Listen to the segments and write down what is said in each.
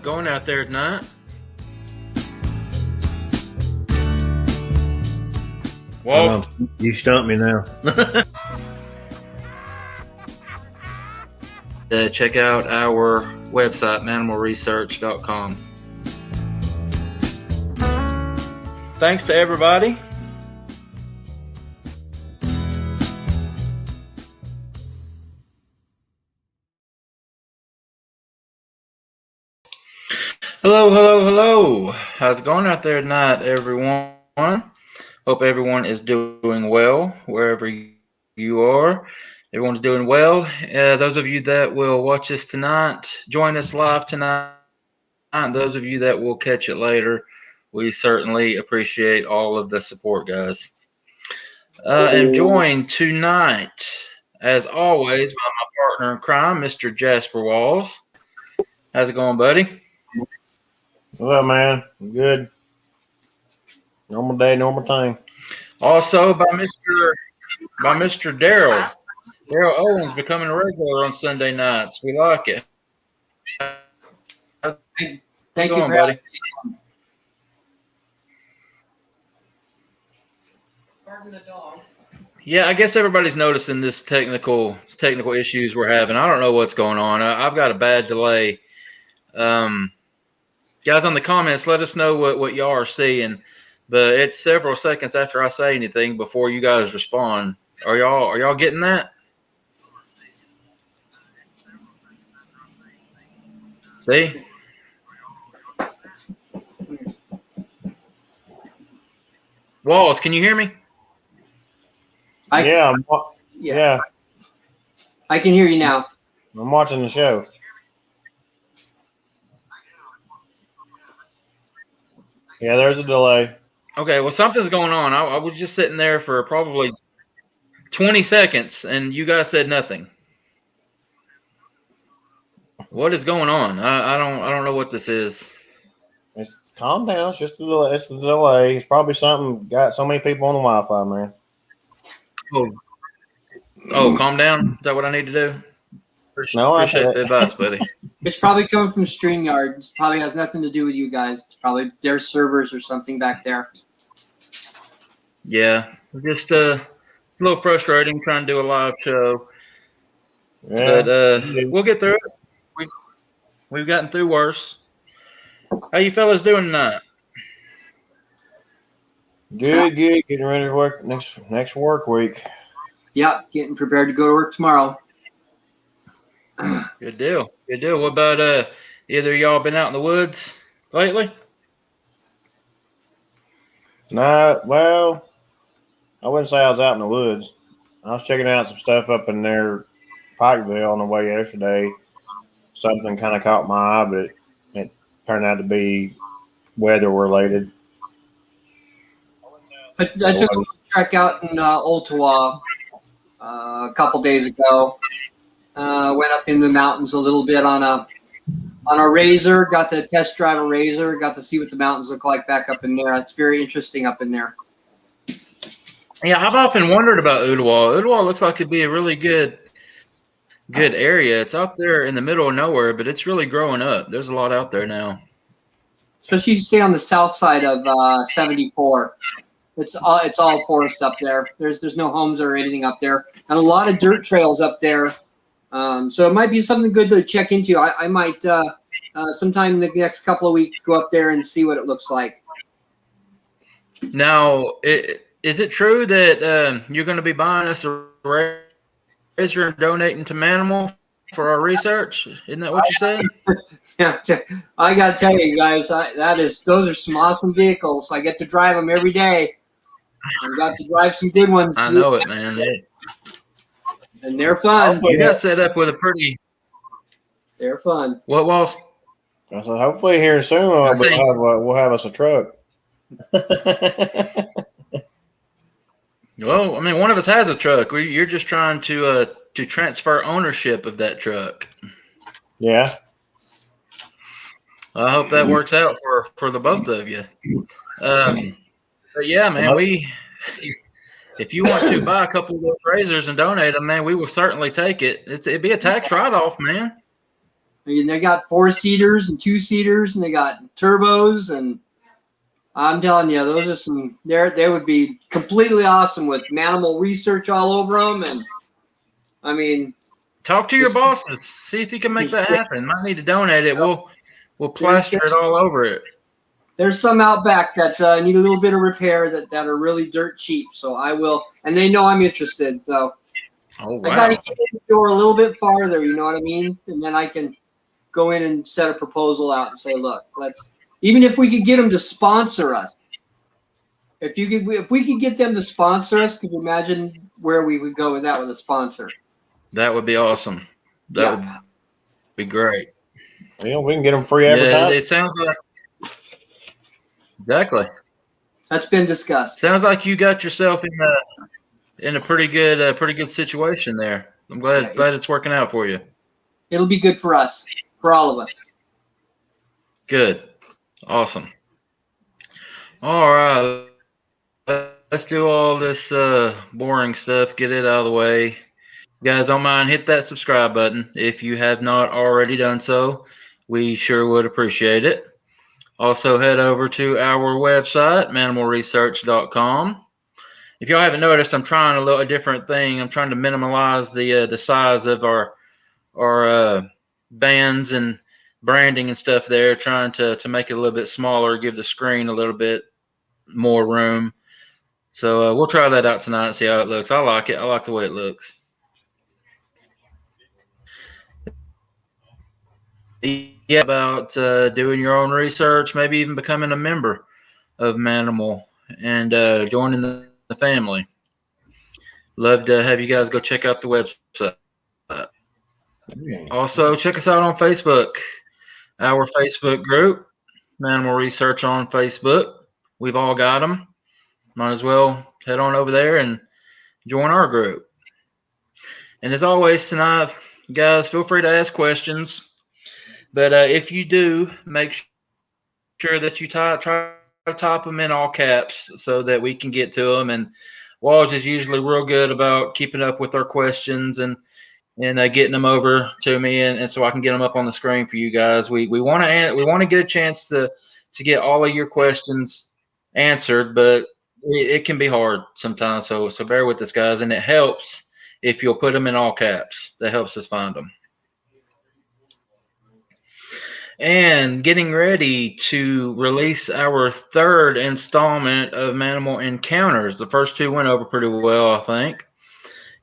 it going out there tonight? Well, you stumped me now. Check out our website, mannimalresearch.com. Thanks to everybody. Hello. How's it going out there tonight, everyone? Hope everyone is doing well wherever you are. Everyone's doing well. Those of you that will watch this tonight, join us live tonight. Those of you that will catch it later, we certainly appreciate all of the support, guys. I'm joined tonight, as always, by my partner in crime, Mr. Jasper Walls. How's it going, buddy? What's up, man? Good. Normal day, normal thing. Also by Mr. Daryl. Daryl Owens becoming a regular on Sunday nights. We like it. How's it going, buddy? Yeah, I guess everybody's noticing this technical issues we're having. I don't know what's going on. I've got a bad delay. Guys, on the comments, let us know what y'all are seeing. But it's several seconds after I say anything before you guys respond. Are y'all getting that? See? Walls, can you hear me? Yeah. I can hear you now. I'm watching the show. Yeah, there's a delay. Okay, well, something's going on. I was just sitting there for probably 20 seconds, and you guys said nothing. What is going on? I don't know what this is. Calm down. It's just a delay. It's a delay. It's probably something got so many people on the Wi-Fi, man. Oh, calm down. Is that what I need to do? Appreciate the advice, buddy. It's probably coming from StreamYard. It probably has nothing to do with you guys. It's probably their servers or something back there. Yeah, just a little frustrating trying to do a live show. Yeah. But we'll get through it. We've gotten through worse. How you fellas doing tonight? Good. Getting ready to work next work week. Yep, getting prepared to go to work tomorrow. Good deal. What about either of y'all been out in the woods lately? Nah, well, I wouldn't say I was out in the woods. I was checking out some stuff up in there, Pikeville, on the way yesterday. Something kind of caught my eye, but it turned out to be weather related. I took a trek out in Ottawa a couple days ago. Went up in the mountains a little bit on a Razor. Got to test drive a Razor. Got to see what the mountains look like back up in there. It's very interesting up in there. Yeah, I've often wondered about Ottawa. Ottawa looks like it'd be a really good area. It's out there in the middle of nowhere, but it's really growing up. There's a lot out there now. Especially if you stay on the south side of 74. It's all forest up there. There's no homes or anything up there, and a lot of dirt trails up there. So it might be something good to check into. I might sometime in the next couple of weeks go up there and see what it looks like. Now, is it true that you're going to be buying us a razor and donating to Mannimal for our research? Isn't that what you said? Yeah, I got to tell you guys, those are some awesome vehicles. I get to drive them every day. I got to drive some good ones. I know it, man. And they're fun. You got set up with a pretty. They're fun. What, Walls? I said, hopefully here soon we'll have us a truck. Well, I mean, one of us has a truck. You're just trying to transfer ownership of that truck. Yeah. I hope that works out for the both of you. But yeah, man, if you want to buy a couple of those razors and donate them, man, we will certainly take it. It'd be a tax write-off, man. I mean, they got 4-seaters and 2-seaters, and they got turbos, and I'm telling you, those are some. They would be completely awesome with Mannimal Research all over them, and I mean, talk to your bosses, see if you can make that happen. Might need to donate it. We'll plaster it all over it. There's some out back that need a little bit of repair that are really dirt cheap. So I will, and they know I'm interested. So oh, wow. I got to get in the door a little bit farther. You know what I mean? And then I can go in and set a proposal out and say, look, even if we could get them to sponsor us. If we could get them to sponsor us, could you imagine where we would go with that with a sponsor? That would be awesome. That would be great. You know, we can get them free advertising. It sounds like exactly. That's been discussed. Sounds like you got yourself in a pretty good situation there. I'm glad it's working out for you. It'll be good for us, for all of us. Good, awesome. All right, let's do all this boring stuff. Get it out of the way. If you guys don't mind, hit that subscribe button if you have not already done so. We sure would appreciate it. Also, head over to our website, mannimalresearch.com. If y'all haven't noticed, I'm trying a different thing. I'm trying to minimize the size of our bands and branding and stuff there, trying to make it a little bit smaller, give the screen a little bit more room. So we'll try that out tonight and see how it looks. I like it. I like the way it looks. Yeah, about doing your own research, maybe even becoming a member of Mannimal and joining the family. Love to have you guys go check out the website. Also, check us out on Facebook. Our Facebook group, Mannimal Research on Facebook. We've all got them. Might as well head on over there and join our group. And as always tonight, guys, feel free to ask questions. But if you do, make sure that you try to type them in all caps so that we can get to them. And Walls is usually real good about keeping up with our questions and getting them over to me, and so I can get them up on the screen for you guys. We want to get a chance to get all of your questions answered, but it can be hard sometimes. So bear with us, guys, and it helps if you'll put them in all caps. That helps us find them. And getting ready to release our third installment of Mannimal Encounters. The first two went over pretty well, I think.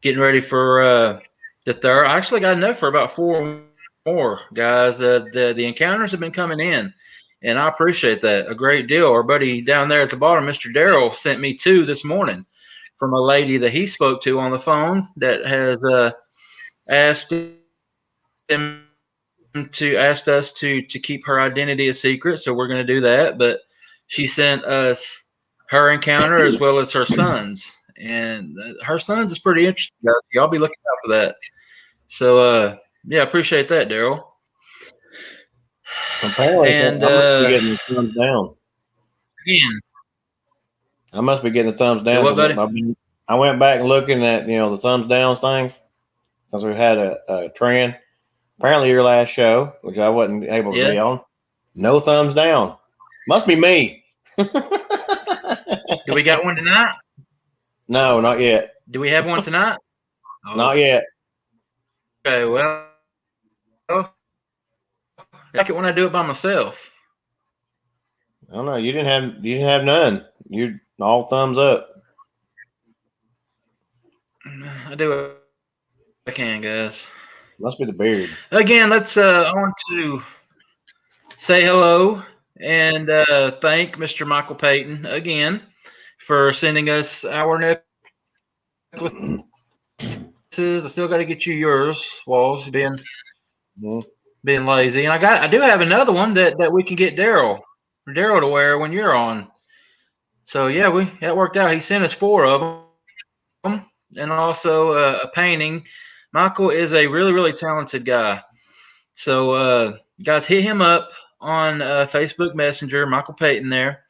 Getting ready for the third. I actually got enough for about 4 more, guys. The encounters have been coming in, and I appreciate that a great deal. Our buddy down there at the bottom, Mr. Darrell, sent me 2 this morning from a lady that he spoke to on the phone that has asked us to keep her identity a secret, so we're going to do that. But she sent us her encounter as well as her son's, and her son's is pretty interesting, guys. Y'all be looking out for that. So yeah, appreciate that, Daryl. Apparently, and I must be getting the thumbs down. Again, I must be getting the thumbs down. What, buddy? I went back and looking at the thumbs down things since we had a trend. Apparently, your last show, which I wasn't able to be on, no thumbs down. Must be me. Do we got one tonight? No, not yet. Do we have one tonight? Oh. Not yet. Okay, well, I like it when I do it by myself. I don't know. You didn't have none. You're all thumbs up. I do what I can, guys. Must be the beard. Again, I want to say hello and thank Mr. Michael Payton again for sending us our necklaces. I still got to get you yours, Walls, being lazy. And I do have another one that we can get Daryl to wear when you're on. So yeah, that worked out. He sent us 4 of them, and also a painting. Michael is a really, really talented guy. So guys, hit him up on Facebook Messenger, Michael Payton there,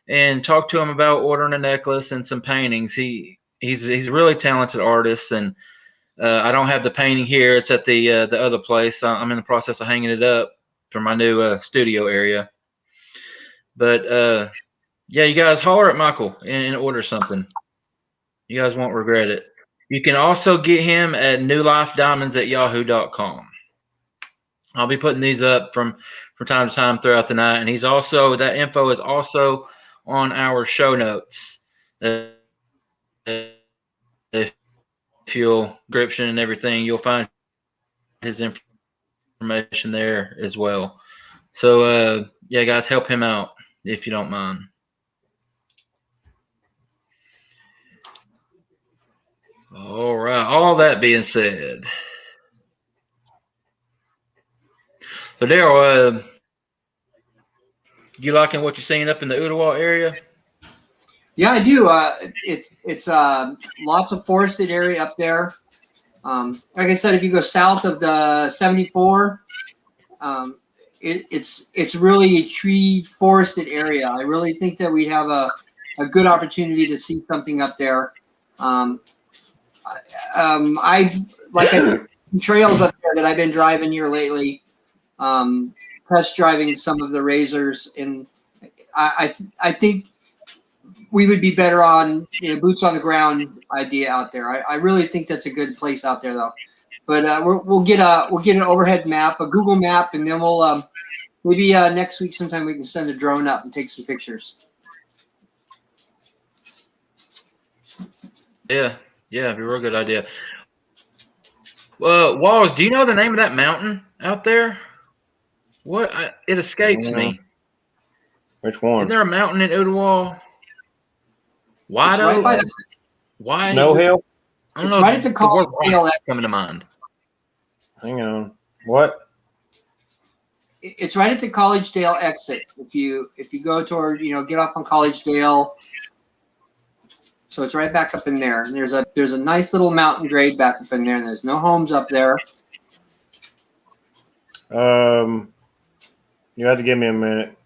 and talk to him about ordering a necklace and some paintings. He's a really talented artist, and I don't have the painting here. It's at the other place. I'm in the process of hanging it up for my new studio area. But yeah, you guys holler at Michael and order something. You guys won't regret it. You can also get him at newlifediamonds@yahoo.com. I'll be putting these up from time to time throughout the night, and that info is also on our show notes. If you'll description and everything, you'll find his information there as well. So yeah, guys, help him out if you don't mind. All right. All that being said, so Daryl, you liking what you're seeing up in the Ottawa area? Yeah, I do. It's lots of forested area up there. Like I said, if you go south of the 74, it's really a tree forested area. I really think that we have a good opportunity to see something up there. I trails up there that I've been driving here lately. Test driving some of the razors, and I think we would be better on boots on the ground idea out there. I really think that's a good place out there, though. But we'll get an overhead map, a Google map, and then we'll maybe next week sometime we can send a drone up and take some pictures. Yeah, it'd be a real good idea. Well, Walls, do you know the name of that mountain out there? What? It escapes me. Which one? Isn't there a mountain in Ottawa? White Oak? Right White Snow Hill? I don't it's know. Right at the College Dale. Coming to mind. Hang on. What? It's right at the College Dale exit. If you go toward get off on College Dale. So it's right back up in there. And there's a nice little mountain grade back up in there, and there's no homes up there. You have to give me a minute.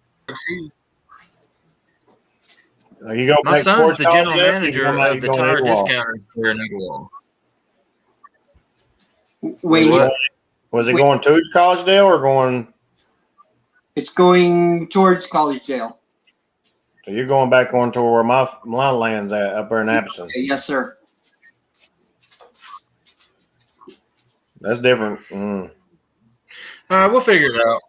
You go. My son's the general manager of the tire discounter here in Ottawa. Wait, was it going to College Dale or going? It's going towards College Dale. So you're going back on to where my land's at, up there in Appleton. Okay, yes, sir. That's different. All right, we'll figure it out.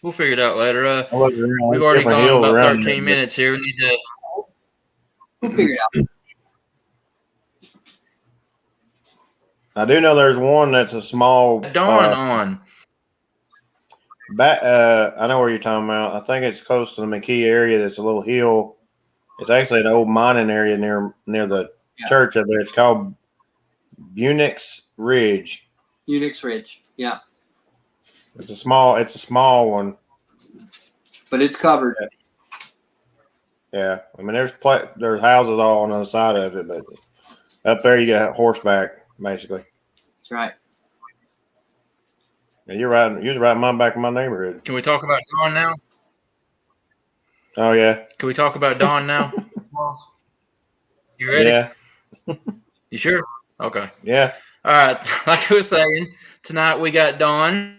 We'll figure it out later. We've already gone about 13 minutes here. We need to. We'll figure it out. I do know there's one that's a small. Dawn on. I know where you're talking about. I think it's close to the McKee area. That's a little hill. It's actually an old mining area near the church up there. It's called Bunix Ridge. Unix Ridge, yeah. It's a small one, but it's covered. Yeah, I mean there's houses all on the other side of it, but up there you got horseback basically. That's right. Yeah, you're right in my back of my neighborhood. Can we talk about Dawn now? Oh yeah. Can we talk about Dawn now? You ready? Yeah. You sure? Okay. Yeah. All right. Like I was saying, tonight we got Dawn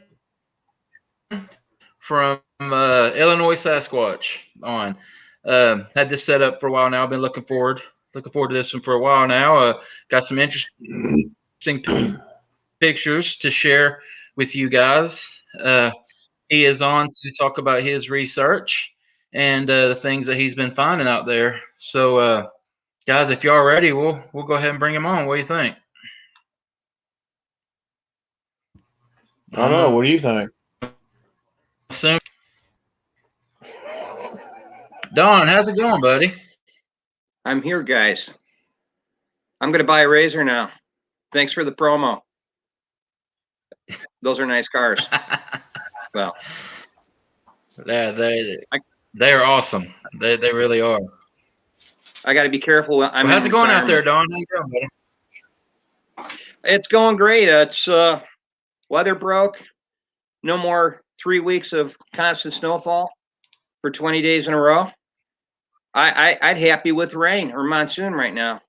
from Illinois Sasquatch on. Had this set up for a while now. I've been looking forward to this one for a while now. Got some interesting pictures to share with you guys. He is on to talk about his research and the things that he's been finding out there. So, guys, if y'all are ready, we'll go ahead and bring him on. What do you think? I don't know. What do you think? Don, how's it going, buddy? I'm here, guys. I'm going to buy a razor now. Thanks for the promo. Those are nice cars. Well, yeah, they are awesome. They really are. I got to be careful. How's it going out there, Don? How you doing, buddy? It's going great. It's weather broke. No more 3 weeks of constant snowfall for 20 days in a row. I'd happy with rain or monsoon right now,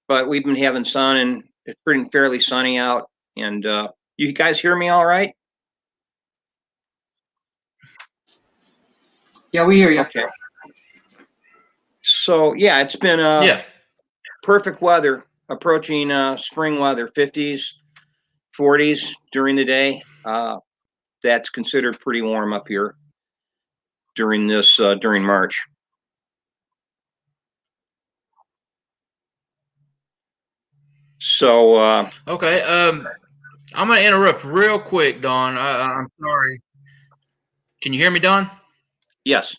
but we've been having sun, and it's pretty fairly sunny out. And you guys hear me all right? Yeah, we hear you. Okay. So yeah, it's been Yeah. perfect weather, approaching spring weather, 50s, 40s during the day. That's considered pretty warm up here during this during March. So Okay. I'm gonna interrupt real quick, Don. I'm sorry. Can you hear me, Don? yes.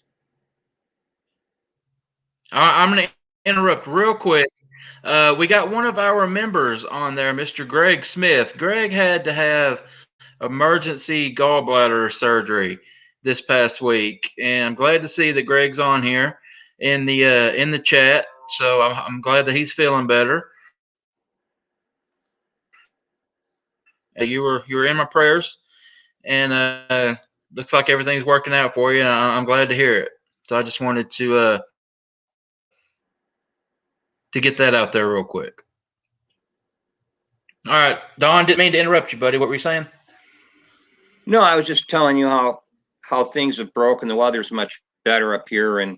I'm gonna interrupt real quick. We got one of our members on there, Mr. Greg Smith. Greg had to have emergency gallbladder surgery this past week, and I'm glad to see that Greg's on here in the chat. So I'm glad that he's feeling better. You were in my prayers, and looks like everything's working out for you, and I'm glad to hear it. So I just wanted to get that out there real quick. All right, Don, didn't mean to interrupt you, buddy. What were you saying? No, I was just telling you how things have broken. The weather's much better up here, and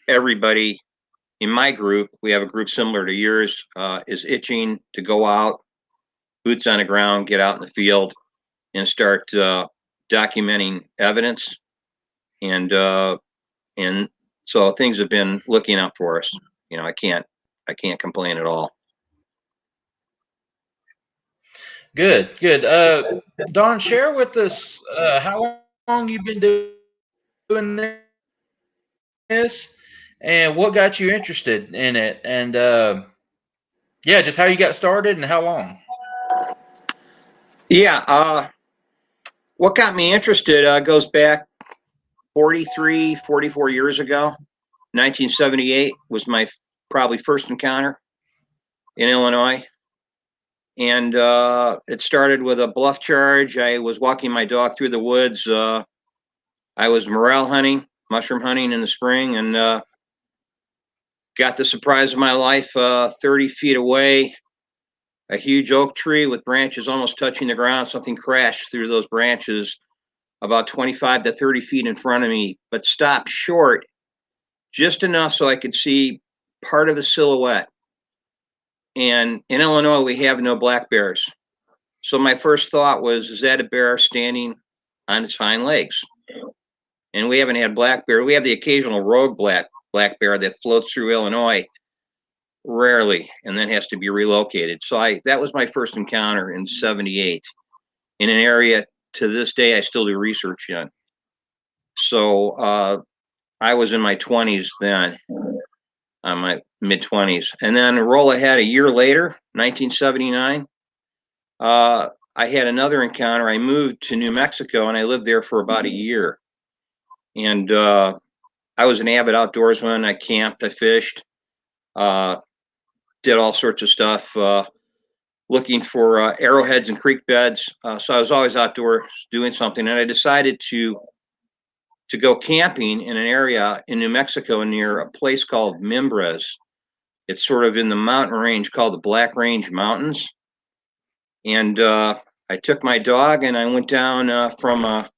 everybody in my group, we have a group similar to yours, is itching to go out, boots on the ground, get out in the field, and start documenting evidence. And so things have been looking up for us. You know, I can't complain at all. Good, good. Don, share with us how long you've been doing this, and what got you interested in it, and yeah, just how you got started and how long. Yeah, what got me interested goes back 43, 44 years ago. 1978 was my probably first encounter in Illinois. And it started with a bluff charge. I was walking my dog through the woods. I was morel hunting, mushroom hunting in the spring, and got the surprise of my life 30 feet away. A huge oak tree with branches almost touching the ground. Something crashed through those branches about 25 to 30 feet in front of me, but stopped short just enough so I could see part of a silhouette. And in Illinois, we have no black bears. So my first thought was, is that a bear standing on its hind legs? And we haven't had black bear. We have the occasional rogue black bear that floats through Illinois, rarely, and then has to be relocated. So that was my first encounter in 78 in an area to this day I still do research in. So I was in my 20s then, my mid 20s. And then roll ahead a year later, 1979, I had another encounter. I moved to New Mexico and I lived there for about a year. And I was an avid outdoorsman. I camped, I fished, did all sorts of stuff, looking for arrowheads and creek beds. So I was always outdoors doing something. And I decided to go camping in an area in New Mexico near a place called Mimbres. It's sort of in the mountain range called the Black Range Mountains. And I took my dog and I went down from a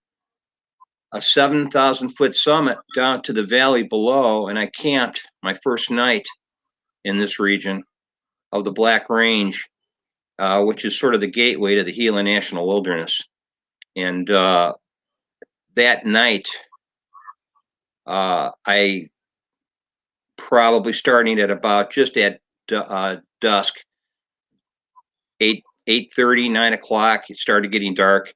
7,000-foot summit down to the valley below, and I camped my first night in this region of the Black Range, which is sort of the gateway to the Gila National Wilderness. And that night, I probably starting at about just at dusk, 8:30, 9 o'clock, it started getting dark.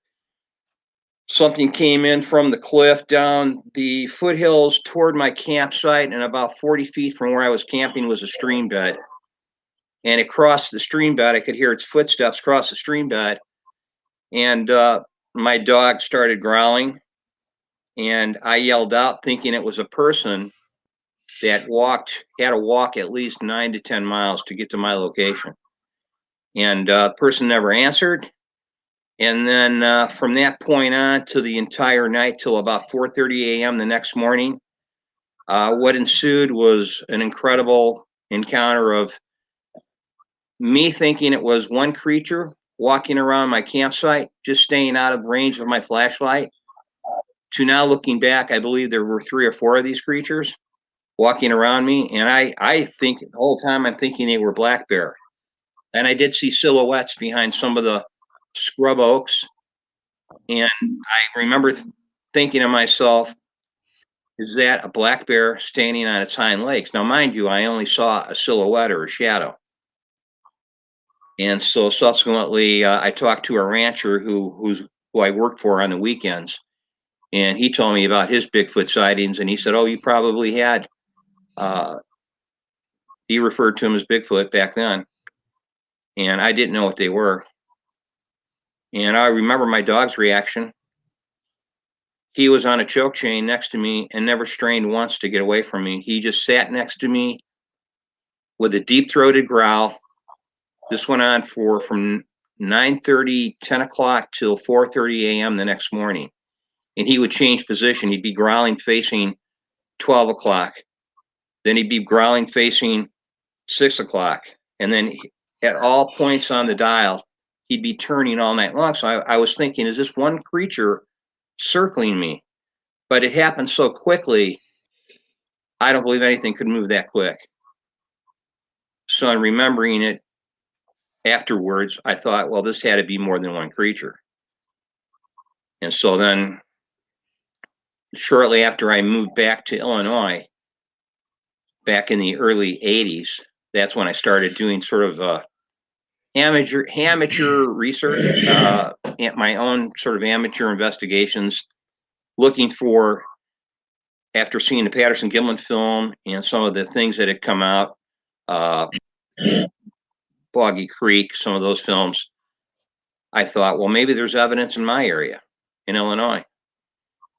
Something came in from the cliff down the foothills toward my campsite, and about 40 feet from where I was camping was a stream bed. And it crossed the stream bed. I could hear its footsteps cross the stream bed. And my dog started growling. And I yelled out thinking it was a person that had to walk at least 9 to 10 miles to get to my location. And the person never answered. And then from that point on to the entire night till about 4:30 a.m. the next morning, what ensued was an incredible encounter of me thinking it was one creature walking around my campsite, just staying out of range of my flashlight, to now looking back, I believe there were 3 or 4 of these creatures walking around me. And I think the whole time I'm thinking they were black bear. And I did see silhouettes behind some of the scrub oaks. And I remember thinking to myself, is that a black bear standing on its hind legs? Now, mind you, I only saw a silhouette or a shadow. And so subsequently, I talked to a rancher who I worked for on the weekends, and he told me about his Bigfoot sightings. And he said, "Oh, you probably had." He referred to them as Bigfoot back then, and I didn't know what they were. And I remember my dog's reaction. He was on a choke chain next to me and never strained once to get away from me. He just sat next to me with a deep-throated growl. This went on from 9:30, 10 o'clock till 4:30 a.m. the next morning. And he would change position. He'd be growling facing 12 o'clock. Then he'd be growling facing 6 o'clock. And then at all points on the dial, he'd be turning all night long. So I was thinking, is this one creature circling me? But it happened so quickly, I don't believe anything could move that quick. So in remembering it afterwards, I thought, well, this had to be more than one creature. And so then shortly after I moved back to Illinois, back in the early 80s, that's when I started doing sort of amateur research, my own sort of amateur investigations, looking for, after seeing the Patterson-Gimlin film and some of the things that had come out, Boggy Creek, some of those films, I thought, well, maybe there's evidence in my area in Illinois.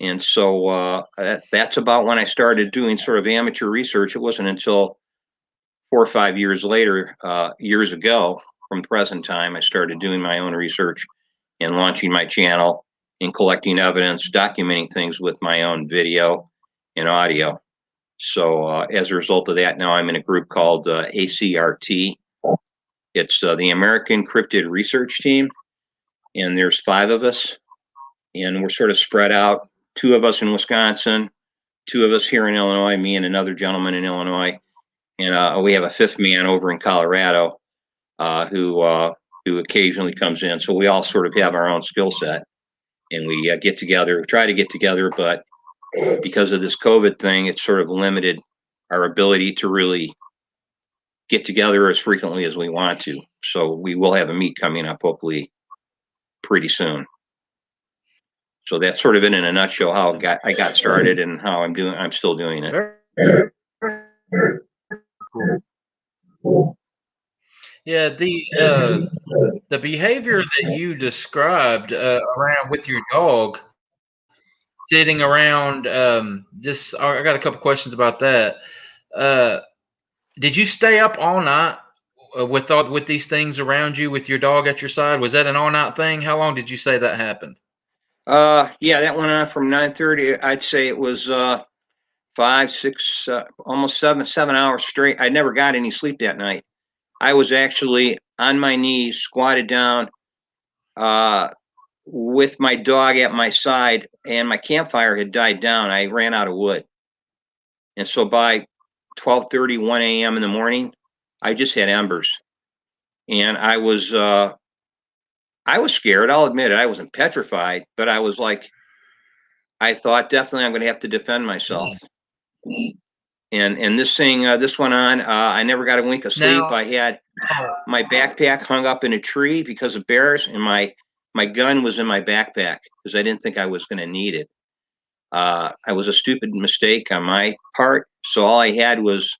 And so that's about when I started doing sort of amateur research. It wasn't until 4 or 5 years later, years ago from present time, I started doing my own research and launching my channel and collecting evidence, documenting things with my own video and audio. So as a result of that, now I'm in a group called ACRT. It's the American Cryptid Research Team, and there's 5 of us, and we're sort of spread out. 2 of us in Wisconsin, 2 of us here in Illinois, me and another gentleman in Illinois, and we have a 5th man over in Colorado who occasionally comes in. So we all sort of have our own skill set, and we get together, try to get together, but because of this COVID thing, it's sort of limited our ability to really get together as frequently as we want to. So we will have a meet coming up hopefully pretty soon. So that's sort of in a nutshell how I got started and how I'm still doing it. Yeah, the behavior that you described around with your dog sitting around, just I got a couple questions about that. Did you stay up all night with these things around you with your dog at your side? Was that an all night thing? How long did you say that happened? Yeah, that went on from 9:30. I'd say it was 5, 6, almost 7 hours straight. I never got any sleep that night. I was actually on my knees, squatted down, with my dog at my side, and my campfire had died down. I ran out of wood. And so by 12:30, 1 a.m. in the morning, I just had embers. And I was scared. I'll admit it. I wasn't petrified, but I was like, I thought definitely I'm going to have to defend myself. And this thing, this went on. I never got a wink of sleep. I had my backpack hung up in a tree because of bears, and my gun was in my backpack because I didn't think I was going to need it. It was a stupid mistake on my part. So all I had was,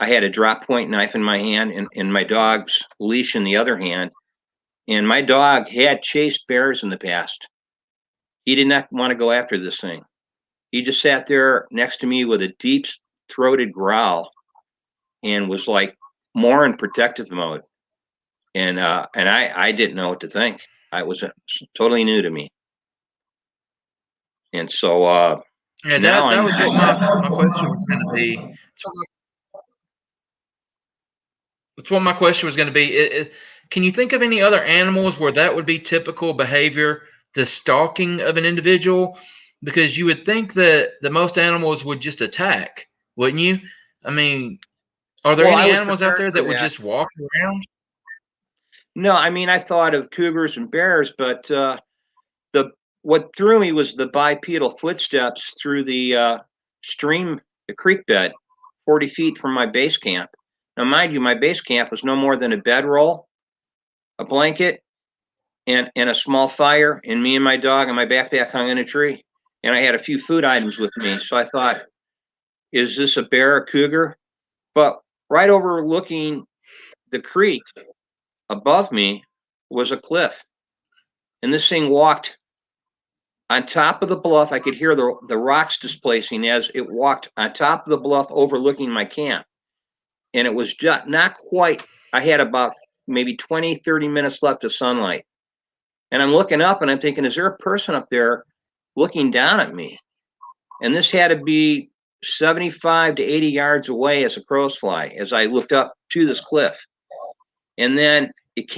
I had a drop point knife in my hand and my dog's leash in the other hand. And my dog had chased bears in the past. He did not want to go after this thing. He just sat there next to me with a deep-throated growl and was like more in protective mode. And I didn't know what to think. I was totally new to me. And so Yeah, now that was what my question was going to be. That's what my question was going to be. Can you think of any other animals where that would be typical behavior, the stalking of an individual? Because you would think that the most animals would just attack, wouldn't you? I mean, are there Well, I any was animals out prepared there for that would that. just walk around? No, I mean, I thought of cougars and bears, but the what threw me was the bipedal footsteps through the stream, the creek bed, 40 feet from my base camp. Now, mind you, my base camp was no more than a bedroll, a blanket, and a small fire, and me and my dog and my backpack hung in a tree. And I had a few food items with me. So I thought, is this a bear, a cougar? But right overlooking the creek above me was a cliff. And this thing walked on top of the bluff. I could hear the rocks displacing as it walked on top of the bluff overlooking my camp. And it was just not quite, I had about maybe 20, 30 minutes left of sunlight. And I'm looking up and I'm thinking, is there a person up there looking down at me? And this had to be 75 to 80 yards away as a crow's fly as I looked up to this cliff. And then it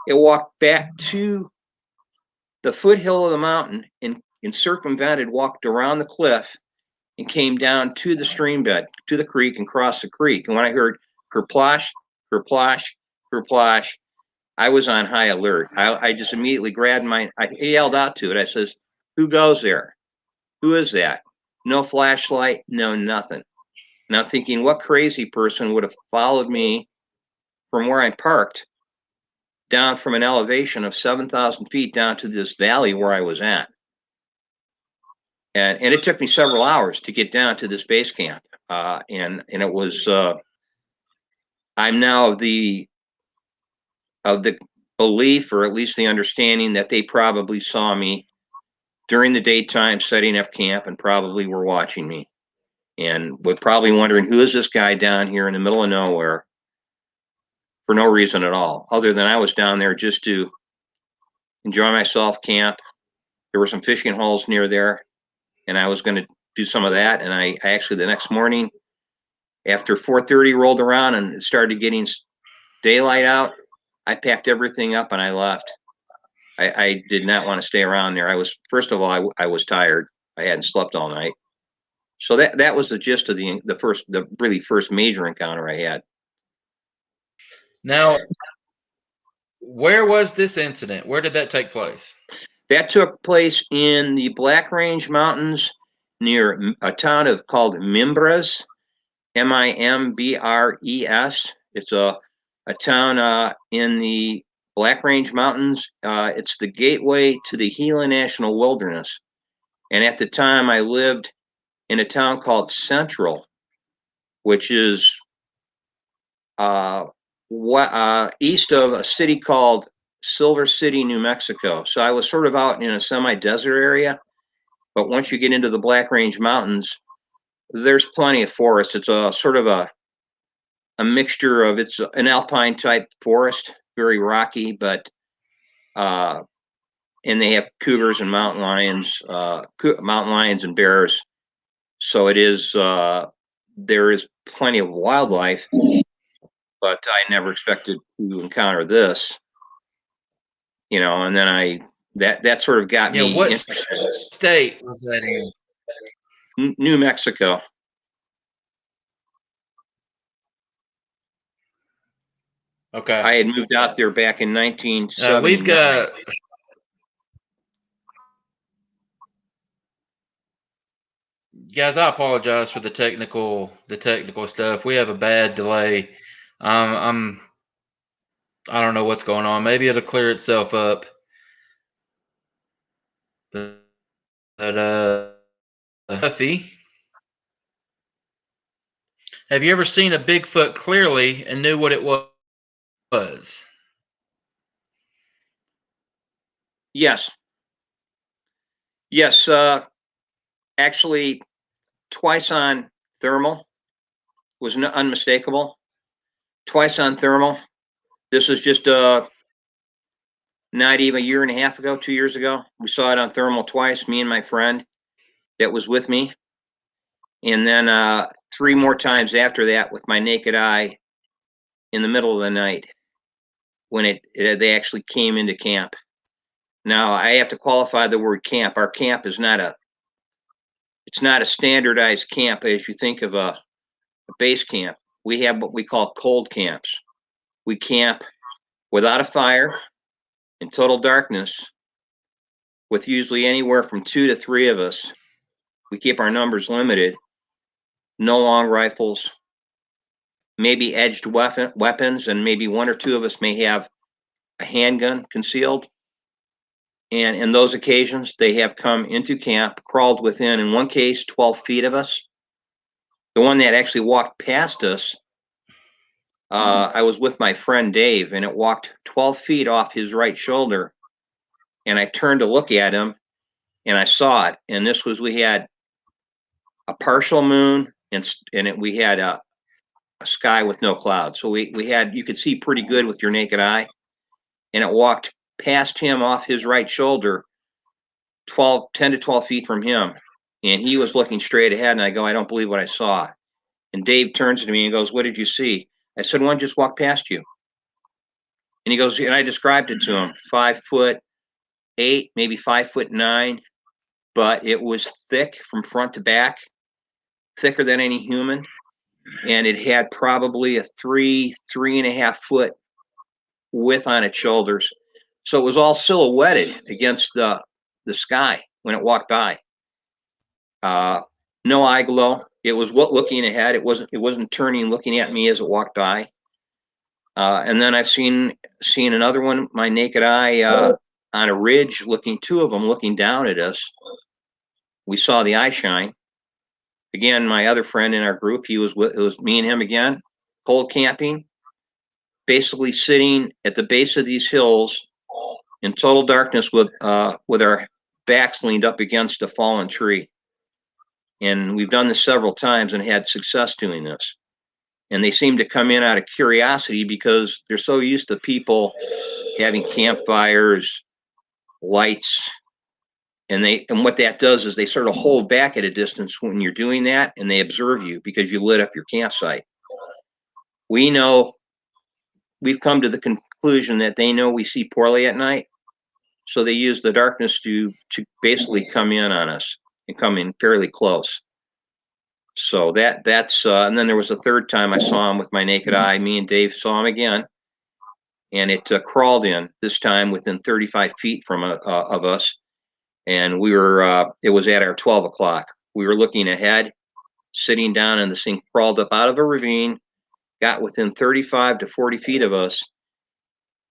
walked back to the foothill of the mountain and circumvented, walked around the cliff and came down to the stream bed, to the creek, and crossed the creek. And when I heard kerplosh, kerplosh, kerplosh, I was on high alert. I just immediately grabbed I yelled out to it. I says, "Who goes there? Who is that?" No flashlight, no nothing. And I'm thinking, what crazy person would have followed me from where I parked down from an elevation of 7,000 feet down to this valley where I was at? And it took me several hours to get down to this base camp. And it was, I'm now of the belief, or at least the understanding, that they probably saw me during the daytime setting up camp and probably were watching me and were probably wondering, who is this guy down here in the middle of nowhere for no reason at all, other than I was down there just to enjoy myself, camp. There were some fishing holes near there, and I was going to do some of that. And I actually, the next morning, after 4:30 rolled around and it started getting daylight out, I packed everything up and I left. I did not want to stay around there. First of all, I was tired. I hadn't slept all night. So that was the gist of the really first major encounter I had. Now, where was this incident? Where did that take place? That took place in the Black Range Mountains near a town called Mimbres, Mimbres. It's a town in the Black Range Mountains. It's the gateway to the Gila National Wilderness. And at the time, I lived in a town called Central, which is east of a city called Silver City, New Mexico. So I was sort of out in a semi-desert area. But once you get into the Black Range Mountains, there's plenty of forest. It's a sort of a mixture of, it's an alpine type forest, very rocky, but and they have cougars and mountain lions and bears. So it is, there is plenty of wildlife, but I never expected to encounter this, and then that sort of got me what interested. state was that in? New Mexico. Okay. I had moved out there back in 1979. We've got, guys, I apologize for the technical stuff. We have a bad delay. I don't know what's going on. Maybe it'll clear itself up. But Huffy, have you ever seen a Bigfoot clearly and knew what it was? Yes. Actually, twice on thermal was unmistakable. Twice on thermal. This was just not even a year and a half ago, 2 years ago. We saw it on thermal twice, me and my friend that was with me. And then 3 more times after that with my naked eye in the middle of the night when they actually came into camp. Now, I have to qualify the word camp. Our camp is it's not a standardized camp as you think of a base camp. We have what we call cold camps. We camp without a fire, in total darkness, with usually anywhere from 2 to 3 of us. We keep our numbers limited. No long rifles, maybe edged weapons, and maybe 1 or 2 of us may have a handgun concealed. And in those occasions, they have come into camp, crawled within, in one case, 12 feet of us. The one that actually walked past us, I was with my friend Dave, and it walked 12 feet off his right shoulder. And I turned to look at him, and I saw it. And this was, we had a partial moon, and we had a sky with no clouds. So we had, you could see pretty good with your naked eye. And it walked past him off his right shoulder, 10 to 12 feet from him. And he was looking straight ahead, and I go, I don't believe what I saw. And Dave turns to me and goes, what did you see? I said, one just walked past you. And he goes, and I described it to him, 5'8", maybe 5'9", but it was thick from front to back, thicker than any human. And it had probably a 3.5 foot width on its shoulders. So it was all silhouetted against the sky when it walked by. No eye glow. It was looking ahead. It wasn't turning, looking at me as it walked by. And then I've seen another one, my naked eye, on a ridge, 2 of them looking down at us. We saw the eye shine. Again, my other friend in our group, it was me and him again, cold camping, basically sitting at the base of these hills in total darkness with our backs leaned up against a fallen tree. And we've done this several times and had success doing this. And they seem to come in out of curiosity because they're so used to people having campfires, lights, and what that does is they sort of hold back at a distance when you're doing that, and they observe you because you lit up your campsite. We know, we've come to the conclusion that they know we see poorly at night, so they use the darkness to basically come in on us and come in fairly close. So that's and then there was a third time I saw him with my naked eye. Me and Dave saw him again, and it crawled in, this time within 35 feet from of us. And we were, it was at our 12 o'clock. We were looking ahead, sitting down, and this thing crawled up out of a ravine, got within 35 to 40 feet of us.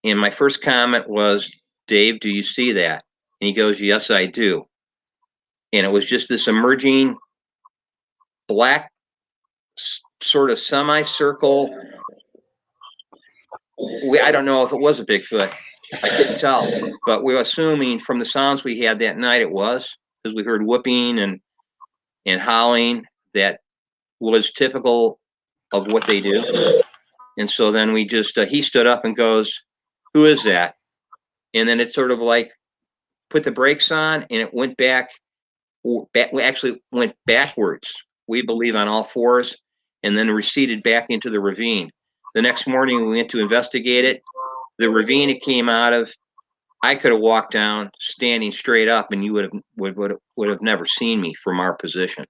And my first comment was, Dave, do you see that? And he goes, yes, I do. And it was just this emerging black sort of semicircle. I don't know if it was a Bigfoot. I couldn't tell, but we're assuming from the sounds we had that night it was, because we heard whooping and howling that was typical of what they do. And so then we just, he stood up and goes, who is that? And then it sort of like put the brakes on, and it went back. We actually went backwards, we believe, on all fours, and then receded back into the ravine. The next morning we went to investigate it. The ravine it came out of, I could have walked down standing straight up, and you would have never seen me from our position.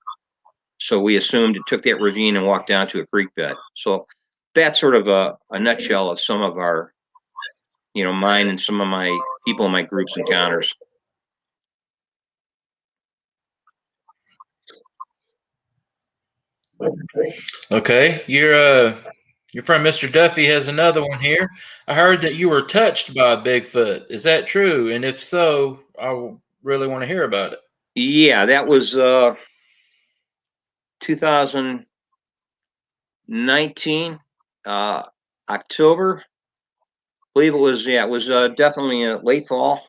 So we assumed it took that ravine and walked down to a creek bed. So that's sort of a nutshell of some of our, mine and some of my people in my group's encounters. Okay, your friend Mr. Duffy has another one here. I heard that you were touched by a Bigfoot. Is that true? And if so, I really want to hear about it. Yeah, that was 2019 October. I believe it was. Yeah, it was definitely late fall.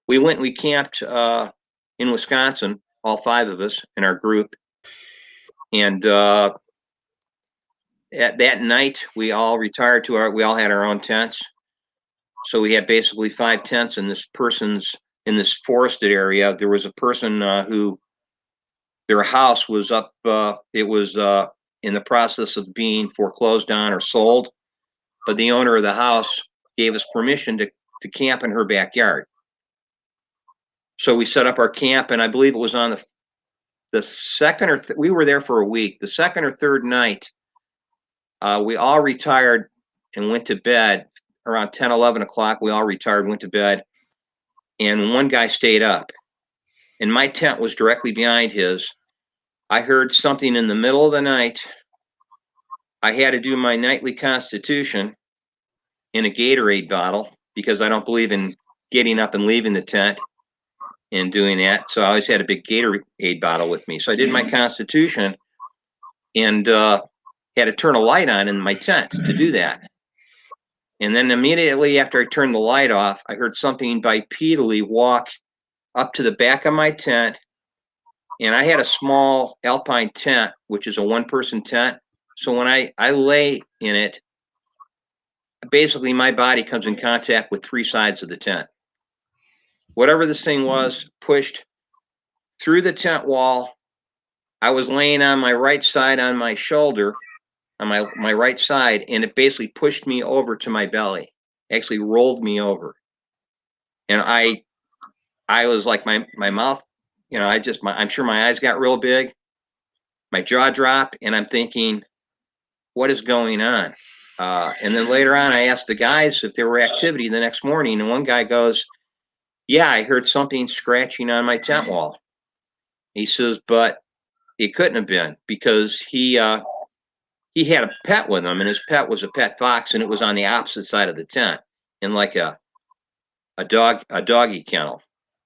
We camped in Wisconsin, all 5 of us in our group, and at that night we all retired we all had our own tents. So we had basically 5 tents in this forested area. There was a person who, their house was up, it was in the process of being foreclosed on or sold. but the owner of the house gave us permission to camp in her backyard. So we set up our camp, and I believe it was on the second or we were there for a week. The second or third night, we all retired and went to bed around 10, 11 o'clock. We all retired, went to bed, and one guy stayed up. And my tent was directly behind his. I heard something in the middle of the night. I had to do my nightly constitution in a Gatorade bottle because I don't believe in getting up and leaving the tent and doing that. So I always had a big Gatorade bottle with me. So I did my constitution and had to turn a light on in my tent to do that. And then immediately after I turned the light off, I heard something bipedally walk up to the back of my tent. And I had a small alpine tent, which is a one-person tent. So when I lay in it, basically my body comes in contact with three sides of the tent. Whatever this thing was, pushed through the tent wall. I was laying on my right side on my shoulder, on my right side, and it basically pushed me over to my belly, actually rolled me over. And I was like, my mouth, you know, I'm sure my eyes got real big, my jaw dropped, and I'm thinking, what is going on? And then later on, I asked the guys if there were activity the next morning, and one guy goes, yeah, I heard something scratching on my tent wall. He says, but it couldn't have been because he had a pet with him, and his pet was a pet fox, and it was on the opposite side of the tent in like a doggy kennel.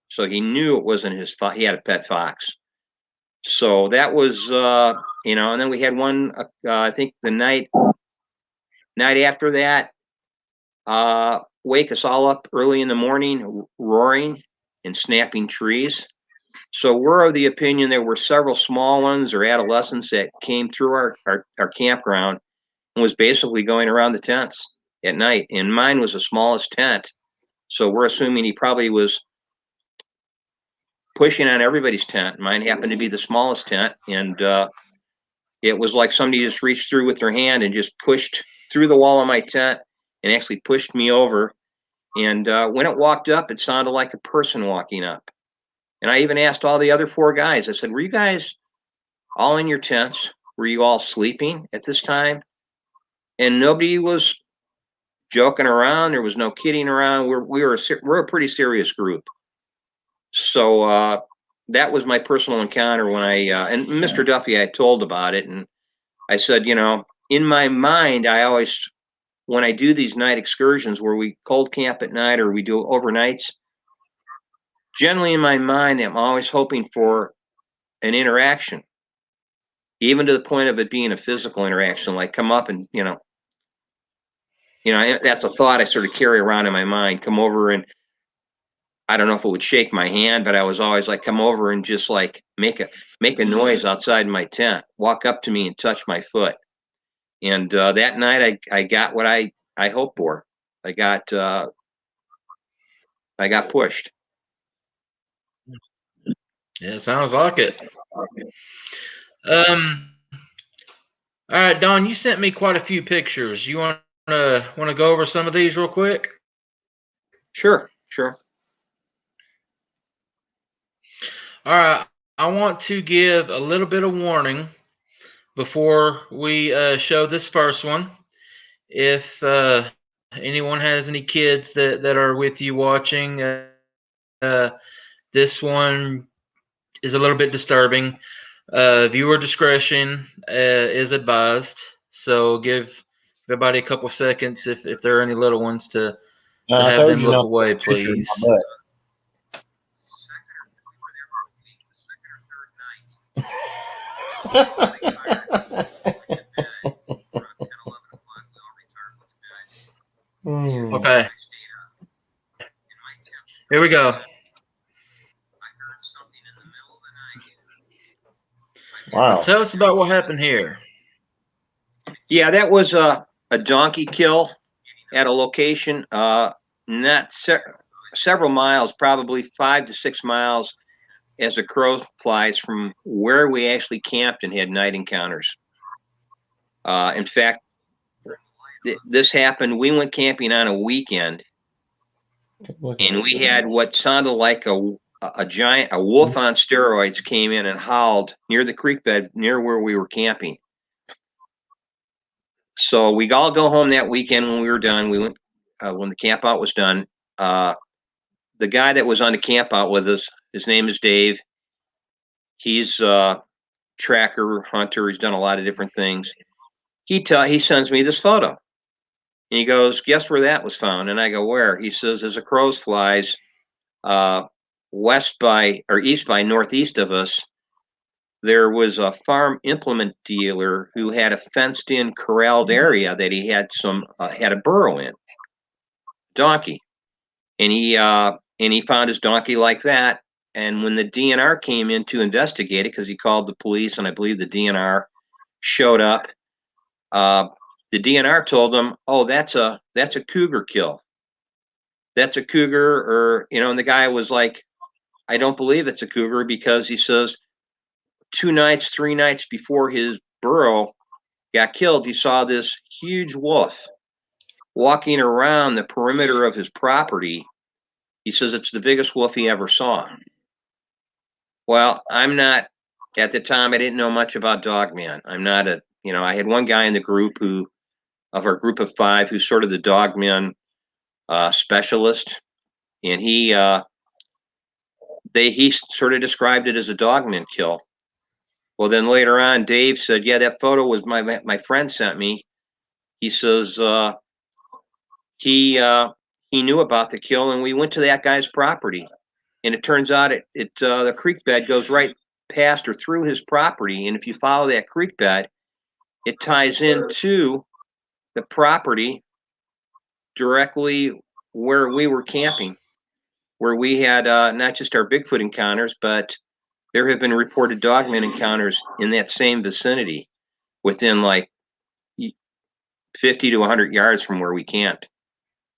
So he knew it wasn't his fault. He had a pet fox. So that was, you know, and then we had one, I think the night after that, wake us all up early in the morning, roaring and snapping trees. So we're of the opinion there were several small ones or adolescents that came through our campground and was basically going around the tents at night. And mine was the smallest tent. So we're assuming he probably was pushing on everybody's tent. Mine happened to be the smallest tent. And it was like somebody just reached through with their hand and just pushed through the wall of my tent and actually pushed me over. And when it walked up, it sounded like a person walking up. And I even asked all the other four guys, I said, were you guys all in your tents? Were you all sleeping at this time? And nobody was joking around. There was no kidding around. We're a pretty serious group. So that was my personal encounter when and Mr. Duffy, I told about it. And I said, you know, in my mind, I always, when I do these night excursions where we cold camp at night or we do overnights, generally in my mind, I'm always hoping for an interaction, even to the point of it being a physical interaction, like come up and, you know, that's a thought I sort of carry around in my mind, come over and I don't know if it would shake my hand, but I was always like, come over and just like make a noise outside my tent, walk up to me and touch my foot. And that night I got what I hoped for. I got pushed. Yeah, sounds like it. All right, Don, you sent me quite a few pictures. You want to go over some of these real quick? Sure. All right, I want to give a little bit of warning before we show this first one. If anyone has any kids that are with you watching, this one is a little bit disturbing. Viewer discretion is advised. So give everybody a couple seconds if there are any little ones to have them look away, please. Okay. Here we go. Wow. Now tell us about what happened here. Yeah, that was a donkey kill at a location not several miles, probably 5 to 6 miles as a crow flies from where we actually camped and had night encounters. In fact, this happened. We went camping on a weekend, and we had what sounded like a giant, a wolf on steroids came in and howled near the creek bed near where we were camping. So we all go home that weekend. When we were done, we went when the camp out was done. The guy that was on the camp out with us, his name is Dave. He's a tracker hunter. He's done a lot of different things. He sends me this photo. And he goes, guess where that was found? And I go, where? He says, as a crow's flies, east by northeast of us, there was a farm implement dealer who had a fenced-in, corralled area that he had had a burrow in, donkey, and he found his donkey like that. And when the DNR came in to investigate it, because he called the police, and I believe the DNR showed up, the DNR told them, "Oh, that's a cougar kill. That's a cougar," or and the guy was like, "I don't believe it's a cougar," because he says 3 nights before his burrow got killed, he saw this huge wolf walking around the perimeter of his property. He says it's the biggest wolf he ever saw. Well, I'm not, at the time, I didn't know much about Dogman. I'm not I had one guy in the group of our group of 5 who's sort of the Dogman specialist, and he sort of described it as a Dogman kill. Well, then later on, Dave said, yeah, that photo was my friend sent me. He says he knew about the kill, and we went to that guy's property, and it turns out the creek bed goes right past or through his property, and if you follow that creek bed, it ties into the property directly where we were camping, where we had not just our Bigfoot encounters, but there have been reported Dogman encounters in that same vicinity within like 50 to 100 yards from where we camped,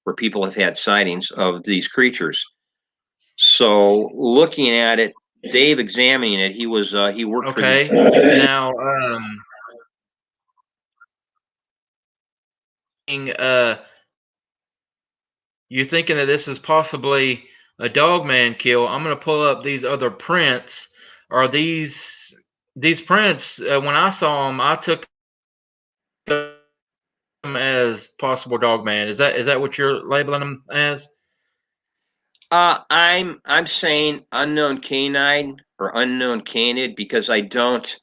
where people have had sightings of these creatures. So looking at it, Dave examining it, he worked Okay. for the... Now, you're thinking that this is possibly a Dogman kill. I'm going to pull up these other prints. Are these prints? When I saw them, I took them as possible Dogman. Is that what you're labeling them as? I'm saying unknown canine or unknown canid because I can't.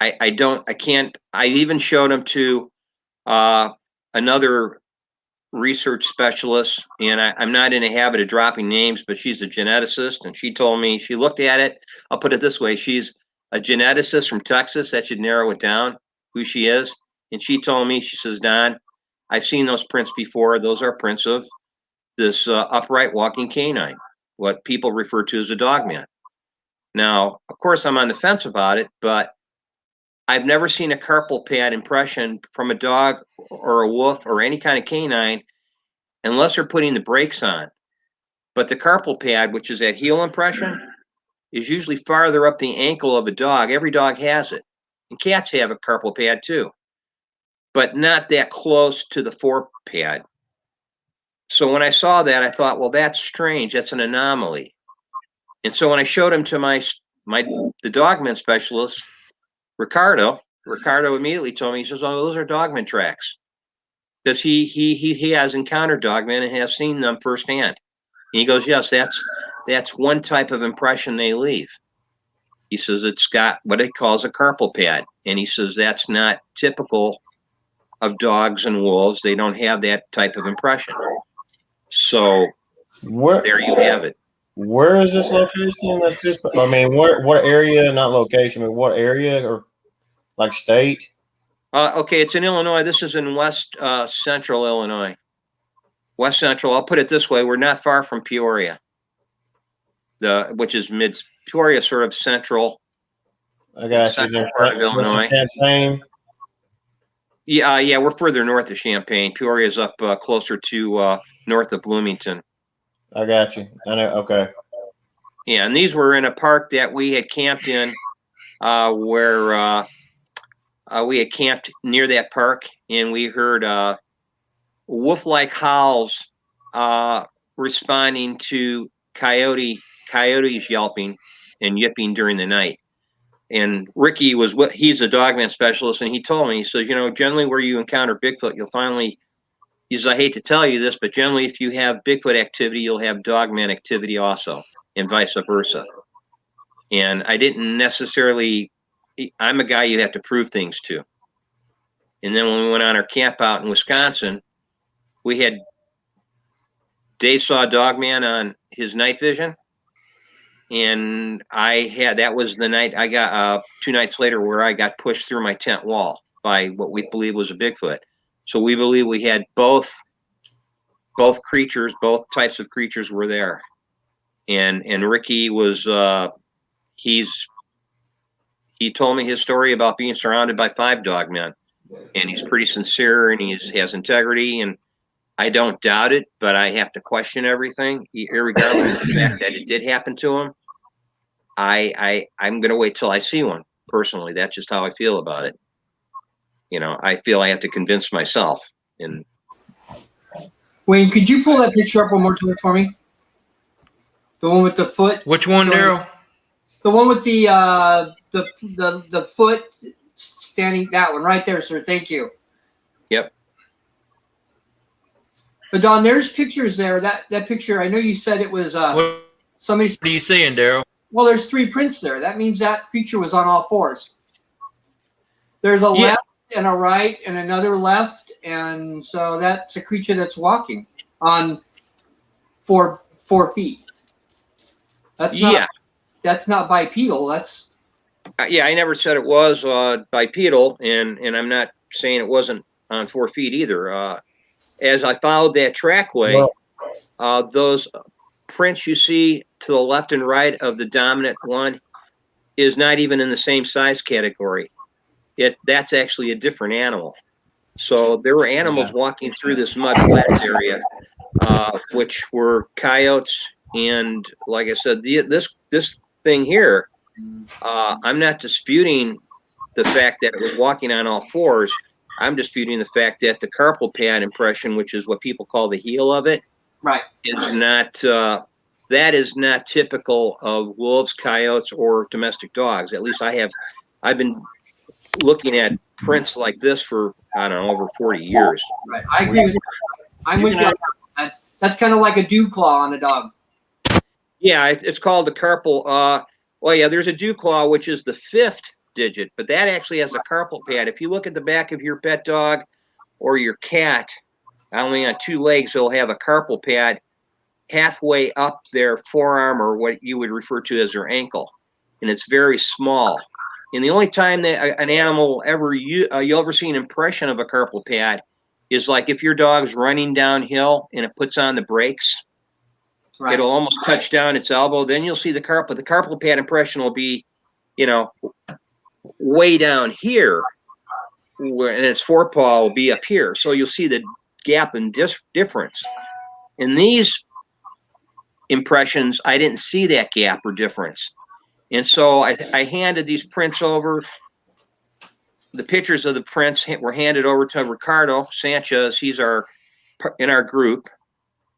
I even showed them to another research specialist, and I'm not in a habit of dropping names, but she's a geneticist, and she told me, she looked at it. I'll put it this way: she's a geneticist from Texas. That should narrow it down who she is. And she told me, she says, Don, I've seen those prints before. Those are prints of this upright walking canine, what people refer to as a Dogman. Now, of course, I'm on the fence about it, but I've never seen a carpal pad impression from a dog or a wolf or any kind of canine unless they're putting the brakes on. But the carpal pad, which is that heel impression, is usually farther up the ankle of a dog. Every dog has it. And cats have a carpal pad too, but not that close to the fore pad. So when I saw that, I thought, well, that's strange. That's an anomaly. And so when I showed him to the Dogman specialist, Ricardo immediately told me, he says, oh, those are Dogman tracks. Because he has encountered Dogman and has seen them firsthand. And he goes, yes, that's one type of impression they leave. He says it's got what he calls a carpal pad. And he says that's not typical of dogs and wolves. They don't have that type of impression. So there you have it. Where is this location? I mean, what area, not location, but what area or like state? Okay, it's in Illinois. This is in west central Illinois. West central. I'll put it this way: we're not far from Peoria, which is Peoria, sort of central. I got central part of Illinois. Champaign. Yeah, we're further north of Champaign. Peoria's up closer to north of Bloomington. I got you. I know. Okay. Yeah, and these were in a park that we had camped in, where we had camped near that park, and we heard wolf-like howls responding to coyotes yelping and yipping during the night. And Ricky he's a dogman specialist, and he told me, he said, generally where you encounter Bigfoot, you'll finally, he says, I hate to tell you this, but generally if you have Bigfoot activity, you'll have dogman activity also, and vice versa. And I didn't necessarily, I'm a guy you have to prove things to. And then when we went on our camp out in Wisconsin, Dave saw a dogman on his night vision. And that was the night I got, 2 nights later, where I got pushed through my tent wall by what we believe was a Bigfoot. So we believe we had both creatures, both types of creatures were there. And Ricky was, he told me his story about being surrounded by 5 dogmen, and he's pretty sincere, and he has integrity, and I don't doubt it, but I have to question everything, irregardless of the fact that it did happen to him. I'm going to wait till I see one. Personally, that's just how I feel about it. I feel I have to convince myself. And Wayne, could you pull that picture up one more time for me? The one with the foot. Which one, Daryl? The one with the foot standing. That one right there, sir. Thank you. Yep. But Don, there's pictures there. That picture, I know you said it was somebody. What are you seeing, Daryl? Well, there's 3 prints there. That means that creature was on all 4s. There's a left and a right and another left, and so that's a creature that's walking on 4 feet. That's not bipedal. That's I never said it was bipedal, and I'm not saying it wasn't on 4 feet either. As I followed that trackway, those prints you see to the left and right of the dominant one is not even in the same size category. That's actually a different animal. So there were animals walking through this mud flats area, which were coyotes, and like I said, this thing here, I'm not disputing the fact that it was walking on all 4s. I'm disputing the fact that the carpal pad impression, which is what people call the heel of it, right, is not. That is not typical of wolves, coyotes, or domestic dogs. At least I've been looking at prints like this for, I don't know, over 40 years. Right, I agree with you. I'm with you. That's kind of like a dew claw on a dog. Yeah, it's called the carpal. There's a dew claw, which is the 5th digit, but that actually has a carpal pad. If you look at the back of your pet dog or your cat, only on 2 legs, they'll have a carpal pad halfway up their forearm, or what you would refer to as their ankle, and it's very small. And the only time that an animal you'll ever see an impression of a carpal pad is like if your dog's running downhill and it puts on the brakes. Right. It'll almost touch down its elbow. Then you'll see the carpal. The carpal pad impression will be, way down here, and its forepaw will be up here. So you'll see the gap in difference. In these impressions, I didn't see that gap or difference. And so I handed these prints over. The pictures of the prints were handed over to Ricardo Sanchez. He's in our group,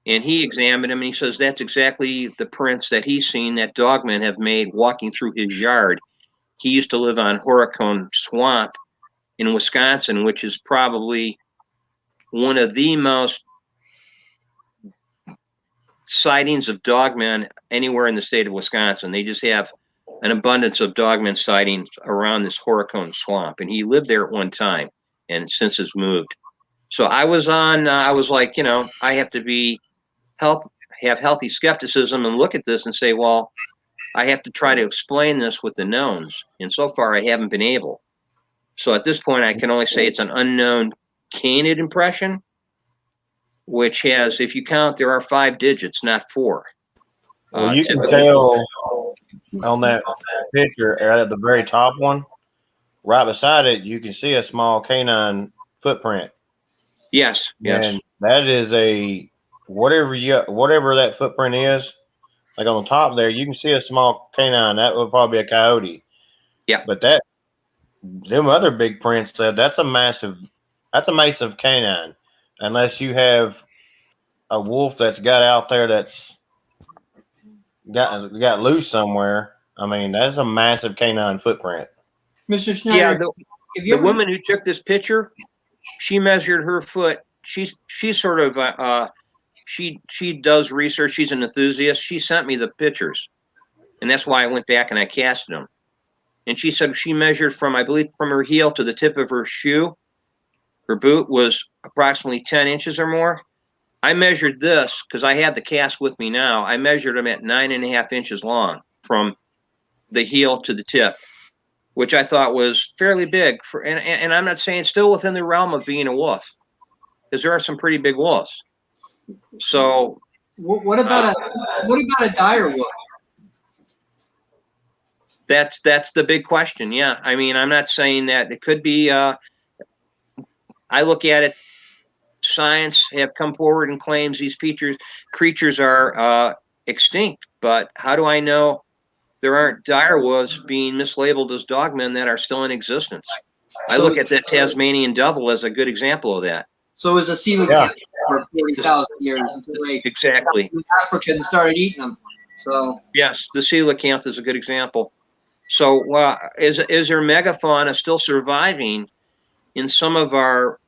and he examined them, and he says that's exactly the prints that he's seen that dogmen have made walking through his yard. He used to live on Horicone Swamp in Wisconsin, which is probably one of the most sightings of dogmen anywhere in the state of Wisconsin. They just have an abundance of dogmen sightings around this Horicone Swamp, and he lived there at one time and since has moved. So I was like, I have to have healthy skepticism and look at this and say, well, I have to try to explain this with the knowns, and so far I haven't been able. So at this point, I can only say it's an unknown canid impression, which has, if you count, there are 5 digits, not 4. Well, you can tell on that picture right at the very top one, right beside it, you can see a small canine footprint. Yes. And that is whatever that footprint is. Like on the top there, you can see a small canine. That would probably be a coyote. Yeah. But that them other big prints said that's a massive canine. Unless you have a wolf that's got out there that's got loose somewhere. I mean, that's a massive canine footprint. Mr. Yeah, Schneider, have you the ever? woman who took this picture, she measured her foot. She's sort of she does research. She's an enthusiast. She sent me the pictures, and that's why I went back and I casted them. And she said she measured from, I believe, from her heel to the tip of her shoe. Her boot was approximately 10 inches or more. I measured this because I have the cast with me now. I measured them at 9.5 inches long from the heel to the tip, which I thought was fairly big. And I'm not saying still within the realm of being a wolf, because there are some pretty big wolves. So What about a dire wolf? that's the big question. Yeah, I mean, I'm not saying that it could be. I look at it. Science have come forward and claims these creatures are extinct, but how do I know there aren't dire wolves being mislabeled as dogmen that are still in existence? I look at the Tasmanian devil as a good example of that. So it was a coelacanth for 40,000 years until they Exactly. got to Africa and started eating them. So yes, the coelacanth is a good example. So is there megafauna still surviving in some of our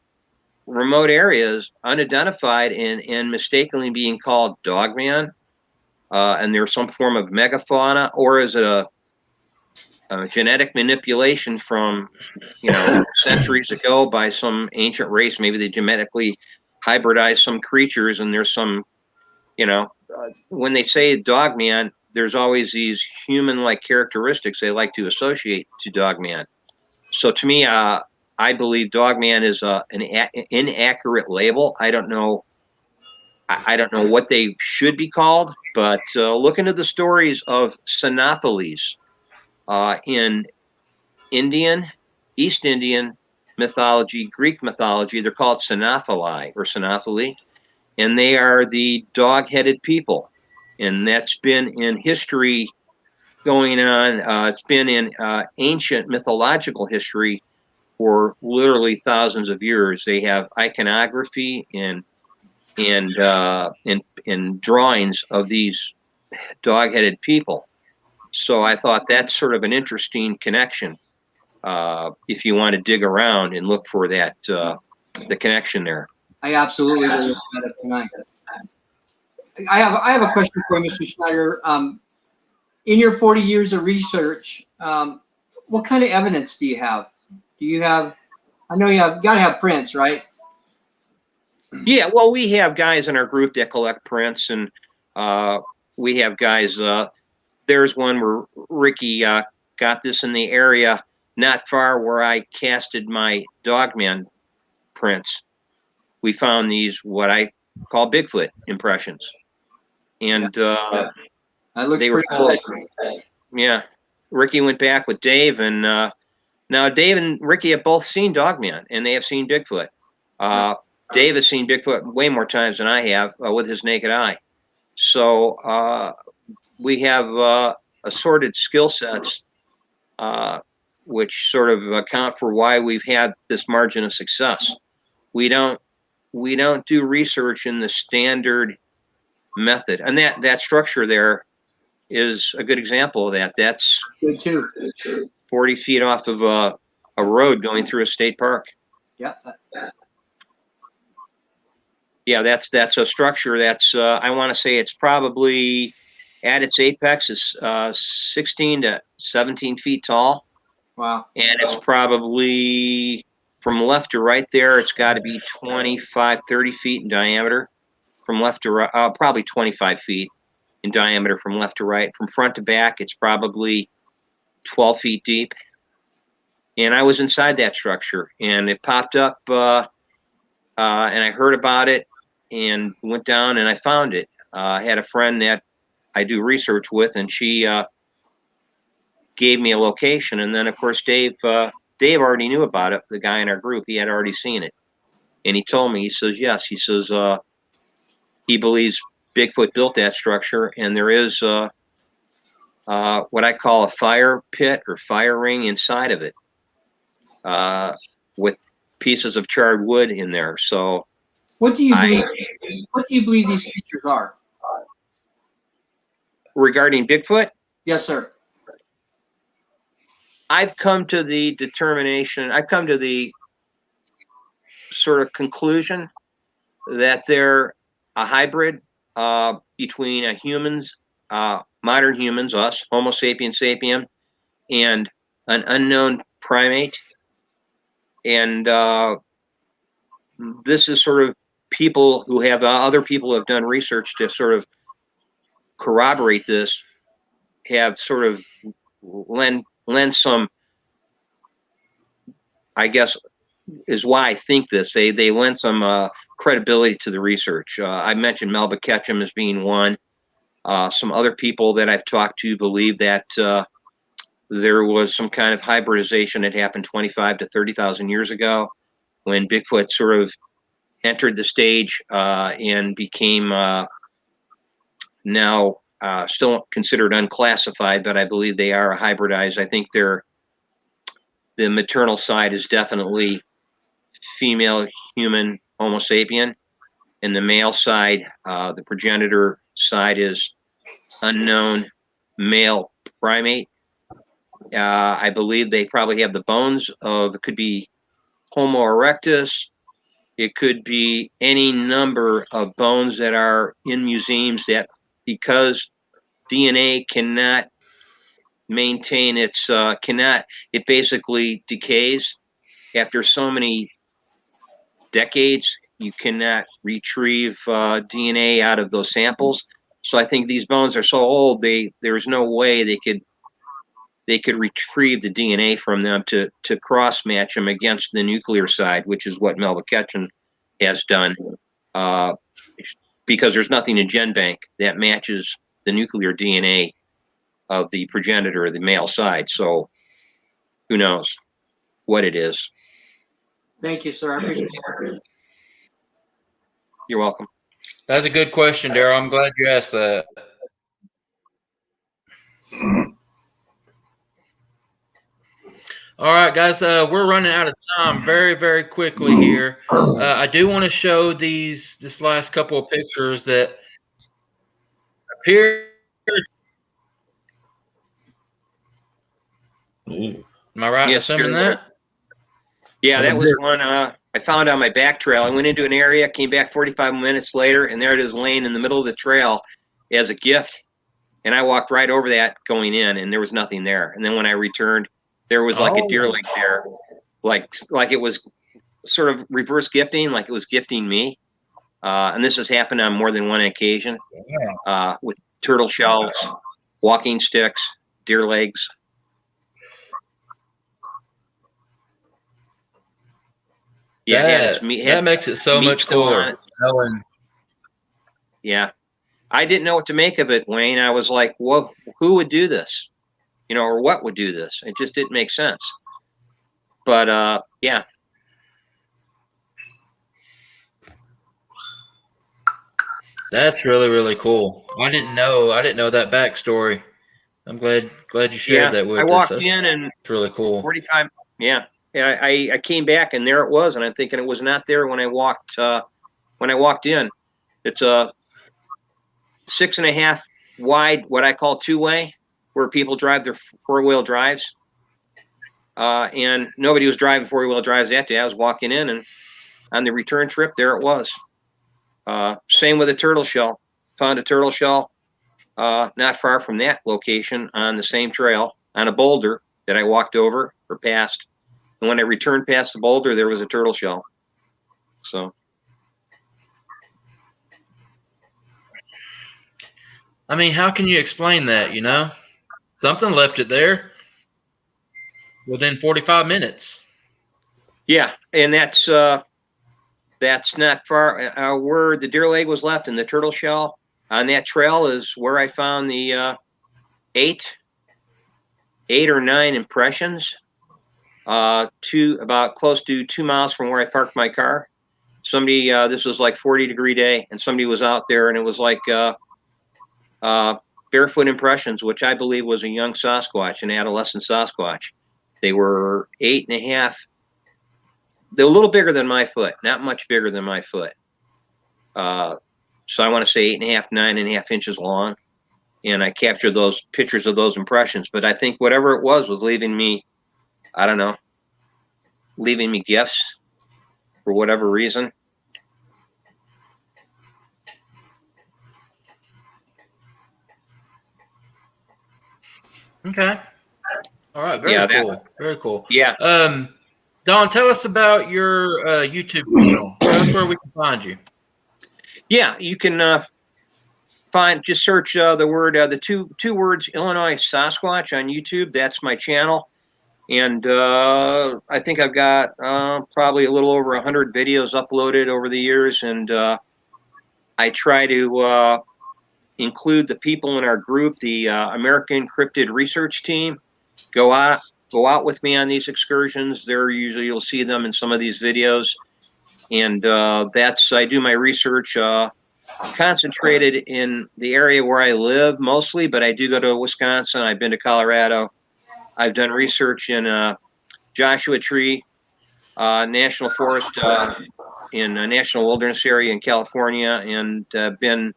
remote areas, unidentified and mistakenly being called dogman? And there's some form of megafauna, or is it a genetic manipulation from centuries ago by some ancient race? Maybe they genetically hybridized some creatures, and there's some when they say dogman, there's always these human-like characteristics they like to associate to dogman. So to me, I believe dogman is an inaccurate label. I don't know what they should be called, but look into the stories of Cynophales in East Indian mythology, Greek mythology. They're called Cynophili or Cynophili, and they are the dog-headed people. And that's been in history going on. It's been in ancient mythological history for literally thousands of years. They have iconography and drawings of these dog-headed people. So I thought that's sort of an interesting connection. If you want to dig around and look for that, the connection there. I absolutely will look at it tonight. I have a question for you, Mr. Schneider. In your 40 years of research, what kind of evidence do you have? Do you have? I know you have got to have prints, right? Yeah, well, we have guys in our group that collect prints, and we have guys. There's one where Ricky got this in the area not far where I casted my dogman prints. We found these what I call Bigfoot impressions, and they were full of. Yeah, Ricky went back with Dave, and now Dave and Ricky have both seen dogman, and they have seen Bigfoot. Dave has seen Bigfoot way more times than I have with his naked eye. So we have assorted skill sets, which sort of account for why we've had this margin of success. We don't do research in the standard method, and that structure there is a good example of that. That's good too. 40 feet off of a road going through a state park. Yeah. Yeah, that's a structure that's I want to say it's probably at its apex is 16 to 17 feet tall. Wow. And it's probably from left to right there, it's got to be 25, 30 feet in diameter. From left to right, probably 25 feet in diameter from left to right. From front to back, it's probably 12 feet deep. And I was inside that structure, and it popped up, and I heard about it and went down and I found it. I had a friend that I do research with, and she gave me a location. And then, of course, Dave already knew about it. The guy in our group, he had already seen it. And he told me, he says, yes. He says he believes Bigfoot built that structure, and there is what I call a fire pit or fire ring inside of it. with pieces of charred wood in there. So What do you believe? What do you believe these creatures are? regarding Bigfoot, Yes, sir. I've come to the sort of conclusion that they're a hybrid between modern humans, us, Homo sapiens sapien, and an unknown primate. And this is sort of people who have other people who have done research to sort of corroborate this, have sort of lend some, I guess, is why I think this. They lend some credibility to the research. I mentioned Melba Ketchum as being one. Some other people that I've talked to believe that there was some kind of hybridization that happened 25 to 30,000 years ago when Bigfoot sort of entered the stage and became now still considered unclassified, but I believe they are hybridized. I think the maternal side is definitely female human Homo sapien, and the male side, the progenitor side, is unknown male primate. I believe they probably have the bones of, it could be Homo erectus, it could be any number of bones that are in museums that, because DNA cannot maintain it basically decays after so many decades. You cannot retrieve DNA out of those samples. So I think these bones are so old, there's no way they could retrieve the DNA from them to cross match them against the nuclear side, which is what Melba Ketchum has done, because there's nothing in GenBank that matches the nuclear DNA of the progenitor, the male side. So who knows what it is? Thank you, sir. I appreciate it. You're welcome. That's a good question, Daryl. I'm glad you asked that. All right, guys, we're running out of time very, very quickly here. I do want to show this last couple of pictures that appear. Am I right in Yes, assuming Jerry. that? Yeah, that was one I found on my back trail. I went into an area, came back 45 minutes later, and there it is laying in the middle of the trail as a gift. And I walked right over that going in, and there was nothing there. And then when I returned, there was like a deer leg there, like it was sort of reverse gifting, like it was gifting me. And this has happened on more than one occasion with turtle shells, walking sticks, deer legs. Yeah, that makes it so much cooler. Yeah, I didn't know what to make of it, Wayne. I was like, "Whoa, who would do this? Or what would do this?" It just didn't make sense. But yeah. That's really, really cool. I didn't know that backstory. I'm glad you shared that with us. I walked in and it's really cool. 45. Yeah. I came back and there it was, and I'm thinking it was not there when I walked in. It's a 6.5 wide, what I call two-way, where people drive their four-wheel drives. And nobody was driving four-wheel drives that day. I was walking in, and on the return trip, there it was. Same with a turtle shell. Found a turtle shell not far from that location on the same trail on a boulder that I walked over or past. And when I returned past the boulder, there was a turtle shell. So. I mean, how can you explain that, Something left it there within 45 minutes. Yeah, and that's not far. Where the deer leg was left and the turtle shell on that trail is where I found the 8 or 9 impressions. About close to 2 miles from where I parked my car. Somebody, this was like 40-degree day, and somebody was out there, and it was like barefoot impressions, which I believe was a young Sasquatch, an adolescent Sasquatch. They were 8.5. They're a little bigger than my foot, not much bigger than my foot. So I want to say 8.5, 9.5 inches long. And I captured those pictures of those impressions. But I think whatever it was leaving me, I don't know, leaving me gifts for whatever reason. Okay. All right. Very cool. Very cool. Yeah. Don, tell us about your YouTube channel. Tell us where we can find you. Yeah, you can just search the two words Illinois Sasquatch on YouTube. That's my channel. And I think I've got probably a little over 100 videos uploaded over the years. And I try to include the people in our group, the American Cryptid Research Team, go out with me on these excursions. They're usually, you'll see them in some of these videos. And I do my research concentrated in the area where I live mostly, but I do go to Wisconsin. I've been to Colorado. I've done research in Joshua Tree National Forest in a national wilderness area in California, and been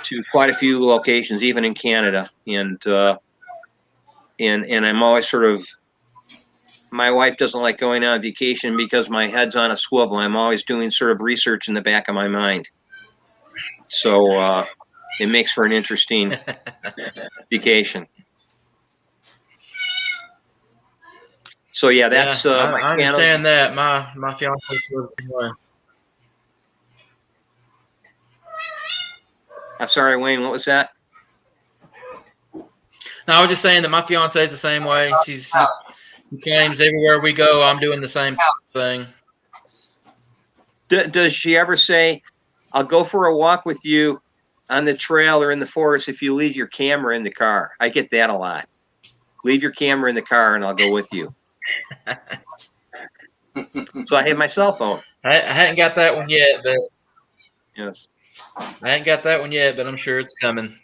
to quite a few locations, even in Canada. And I'm always sort of, my wife doesn't like going on vacation because my head's on a swivel. I'm always doing sort of research in the back of my mind. So it makes for an interesting vacation. So yeah, that's my channel. I understand that. My fiance lives the same way. I'm sorry, Wayne, what was that? No, I was just saying that my fiance is the same way. She claims everywhere we go, I'm doing the same thing. Does she ever say, I'll go for a walk with you on the trail or in the forest if you leave your camera in the car? I get that a lot. Leave your camera in the car and I'll go with you. So I have my cell phone. I hadn't got that one yet, but yes, I hadn't got that one yet, but I'm sure it's coming.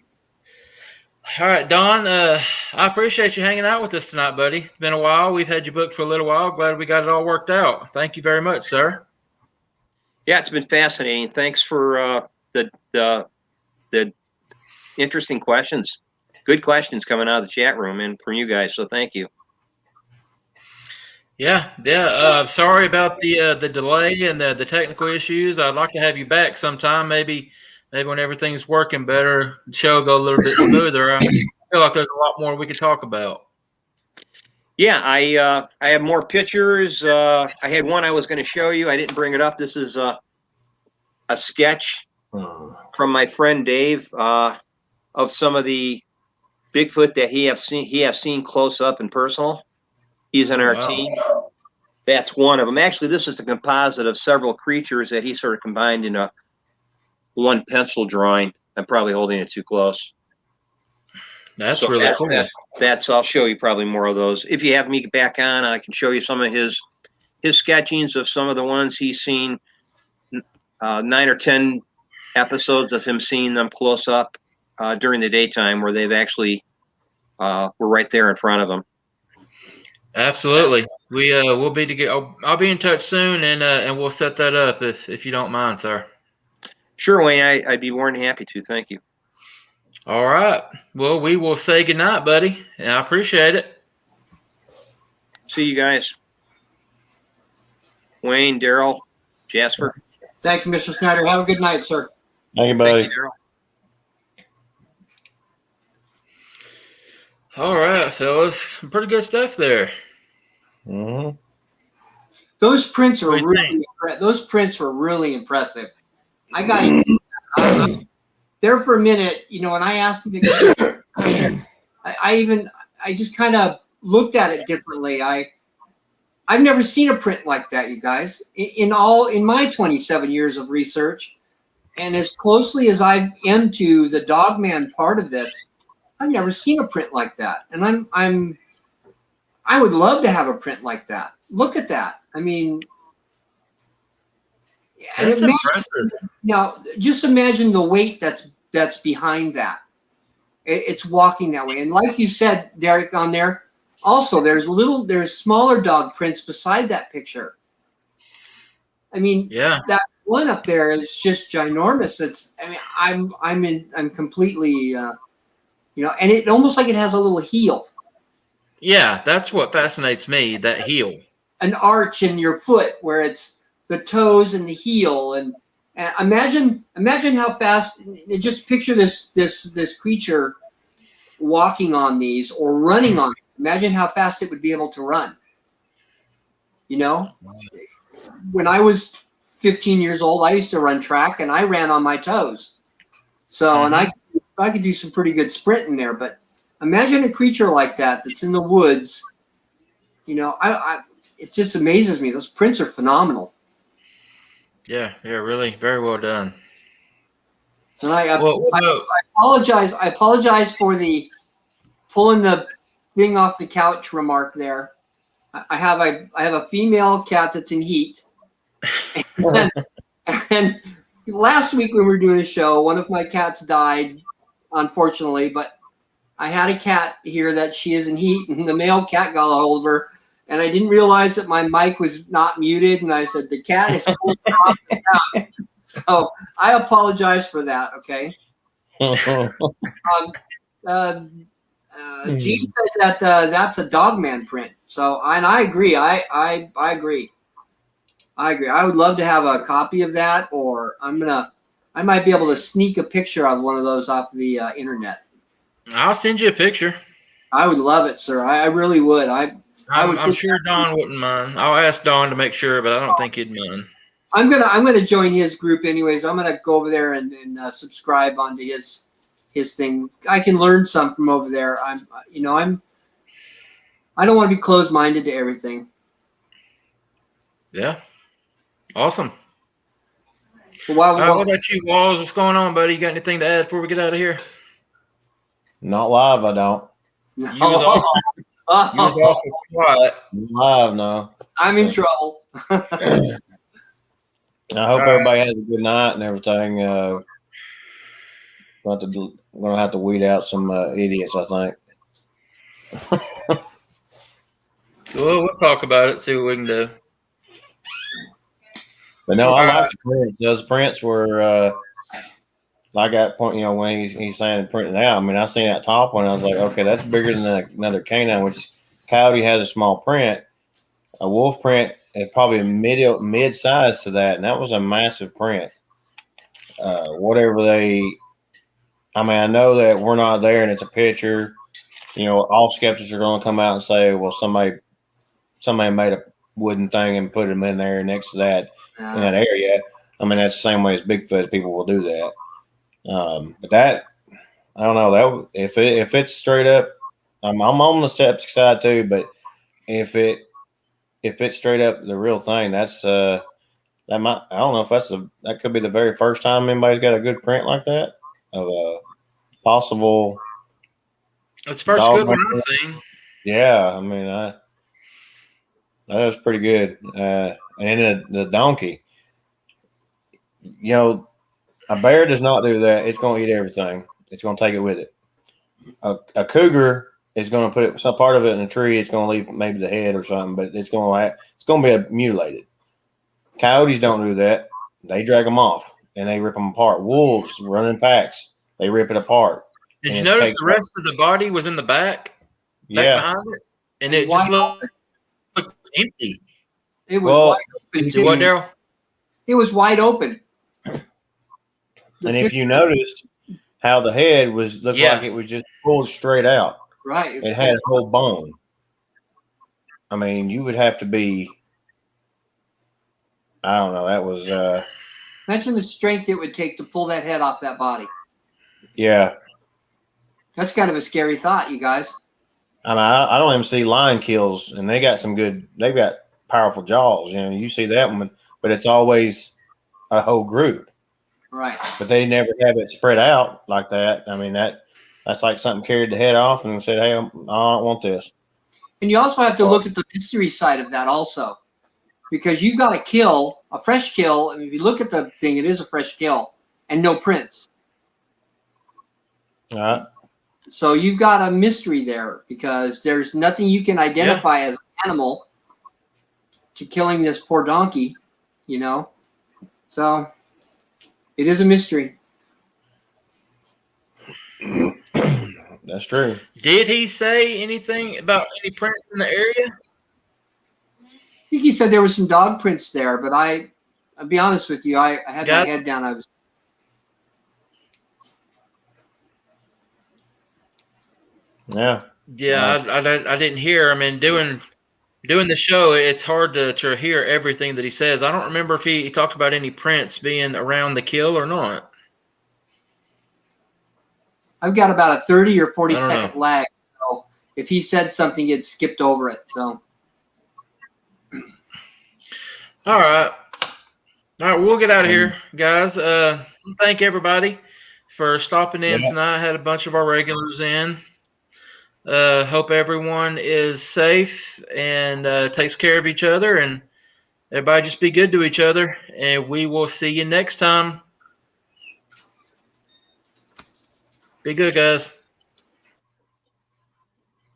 All right, Don, I appreciate you hanging out with us tonight, buddy. It's been a while. We've had you booked for a little while. Glad we got it all worked out. Thank you very much, sir. Yeah, it's been fascinating. Thanks for the interesting questions. Good questions coming out of the chat room and from you guys. So thank you. Yeah. Sorry about the delay and the technical issues. I'd like to have you back sometime. Maybe when everything's working better, the show will go a little bit smoother. I feel like there's a lot more we could talk about. Yeah, I have more pictures. I had one I was going to show you. I didn't bring it up. This is a sketch from my friend Dave of some of the Bigfoot that he has seen close up and personal. He's in our team. That's one of them. Actually, this is a composite of several creatures that he sort of combined in one pencil drawing. I'm probably holding it too close. That's really cool. I'll show you probably more of those. If you have me back on, I can show you some of his sketchings of some of the ones he's seen. 9 or 10 episodes of him seeing them close up during the daytime, where they've actually were right there in front of him. Absolutely. We'll be together. I'll be in touch soon, and we'll set that up if you don't mind, sir. Sure, Wayne. I'd be more than happy to. Thank you. All right. Well, we will say goodnight, buddy. And I appreciate it. See you guys. Wayne, Daryl, Jasper. Thank you, Mr. Snyder. Have a good night, sir. Thank you, buddy. Thank you, Daryl. All right, fellas. Some pretty good stuff there. Mm-hmm. Those prints are really impressive. I got there for a minute, when I asked him to get I just kind of looked at it differently. I've never seen a print like that, you guys. In my 27 years of research, and as closely as I am to the Dogman part of this, I've never seen a print like that. And I would love to have a print like that. Look at that. I mean, that's impressive. Now, just imagine the weight that's behind that. It's walking that way. And like you said, Derek, on there, Also, there's smaller dog prints beside that picture. I mean, Yeah. that one up there is just ginormous. I'm completely, and it almost like it has a little heel, Yeah, that's what fascinates me, that heel. an arch in your foot where it's the toes and the heel, and imagine how fast. Just picture this creature walking on these or running on. Imagine how fast it would be able to run. When I was 15 years old, I used to run track and I ran on my toes. So, and I could do some pretty good sprinting there. But imagine a creature like that that's in the woods. It just amazes me. Those prints are phenomenal. Yeah, really, very well done. And I Well, what about- apologize. I apologize for the pulling the thing off the couch remark there. I have a female cat that's in heat. And last week when we were doing a show, one of my cats died, unfortunately, but I had a cat here that she is in heat, and the male cat got a hold of her, and I didn't realize that my mic was not muted, and I said, the cat is pulling off the couch. So I apologize for that, okay? Gene said that that's a Dogman print. So, and I agree. I agree. I agree. I would love to have a copy of that, or I might be able to sneak a picture of one of those off the internet. I'll send you a picture. I would love it, sir. I really would. I'm sure Don wouldn't mind. I'll ask Don to make sure, but I don't think he'd mind. I'm gonna join his group anyways. I'm gonna go over there and subscribe onto his thing. I can learn some from over there. I don't want to be closed-minded to everything. Yeah. Awesome. Well, what about you, Walls? What's going on, buddy? You got anything to add before we get out of here? Not live, I don't. You was awful quiet. Live, no. I'm in trouble. I hope everybody has a good night and everything. We're gonna have to weed out some idiots, I think. Well, we'll talk about it, see what we can do. But no, I like the prints. Those prints were like that point, when he's saying printing out. I mean, I seen that top one. I was like, okay, that's bigger than another canine, which coyote has a small print. A wolf print is probably mid size to that, and that was a massive print. I know that we're not there and it's a picture. All skeptics are going to come out and say, well, somebody made a wooden thing and put them in there next to that in that area. I mean, that's the same way as Bigfoot. People will do that. But that, I don't know. That if it's straight up, I'm on the skeptic side too. But if it's straight up the real thing, that's I don't know if that could be the very first time anybody's got a good print like that of a possible. That's the first good one I've seen. Yeah, I mean, that was pretty good. And then the donkey, a bear does not do that. It's going to eat everything. It's going to take it with it. A cougar is going to put some part of it in a tree. It's going to leave maybe the head or something, but it's going to be mutilated. Coyotes don't do that. They drag them off and they rip them apart. Wolves run in packs. They rip it apart. Did you notice the rest of the body was in the back? Behind it? And it just looked empty. It was wide open. What, Daryl? It was wide open. And if you noticed how the head looked like it was just pulled straight out. Right. It had a whole bone. I mean, you would have to be, I don't know, that was imagine the strength it would take to pull that head off that body. Yeah. That's kind of a scary thought, you guys. I mean, I don't even see lion kills, and they've got powerful jaws. You see that one, but it's always a whole group. Right. But they never have it spread out like that. I mean, that's like something carried the head off and said, hey, I don't want this. And you also have to look at the mystery side of that also. Because you've got a fresh kill. I mean, if you look at the thing, it is a fresh kill and no prints. All right. So you've got a mystery there because there's nothing you can identify as an animal to killing this poor donkey, you know. So it is a mystery. That's true. Did he say anything about any prints in the area? I think he said there was some dog prints there, but I'll be honest with you, I had my head down. I was. Yeah. Yeah, I didn't hear. I mean, doing the show, it's hard to hear everything that he says. I don't remember if he talked about any prints being around the kill or not. I've got about a 30 or 40 I don't second lag. So if he said something, it skipped over it. So. All right, we'll get out of here, guys. Thank everybody for stopping in tonight. Had a bunch of our regulars in. Hope everyone is safe and takes care of each other, and everybody just be good to each other. And we will see you next time. Be good, guys.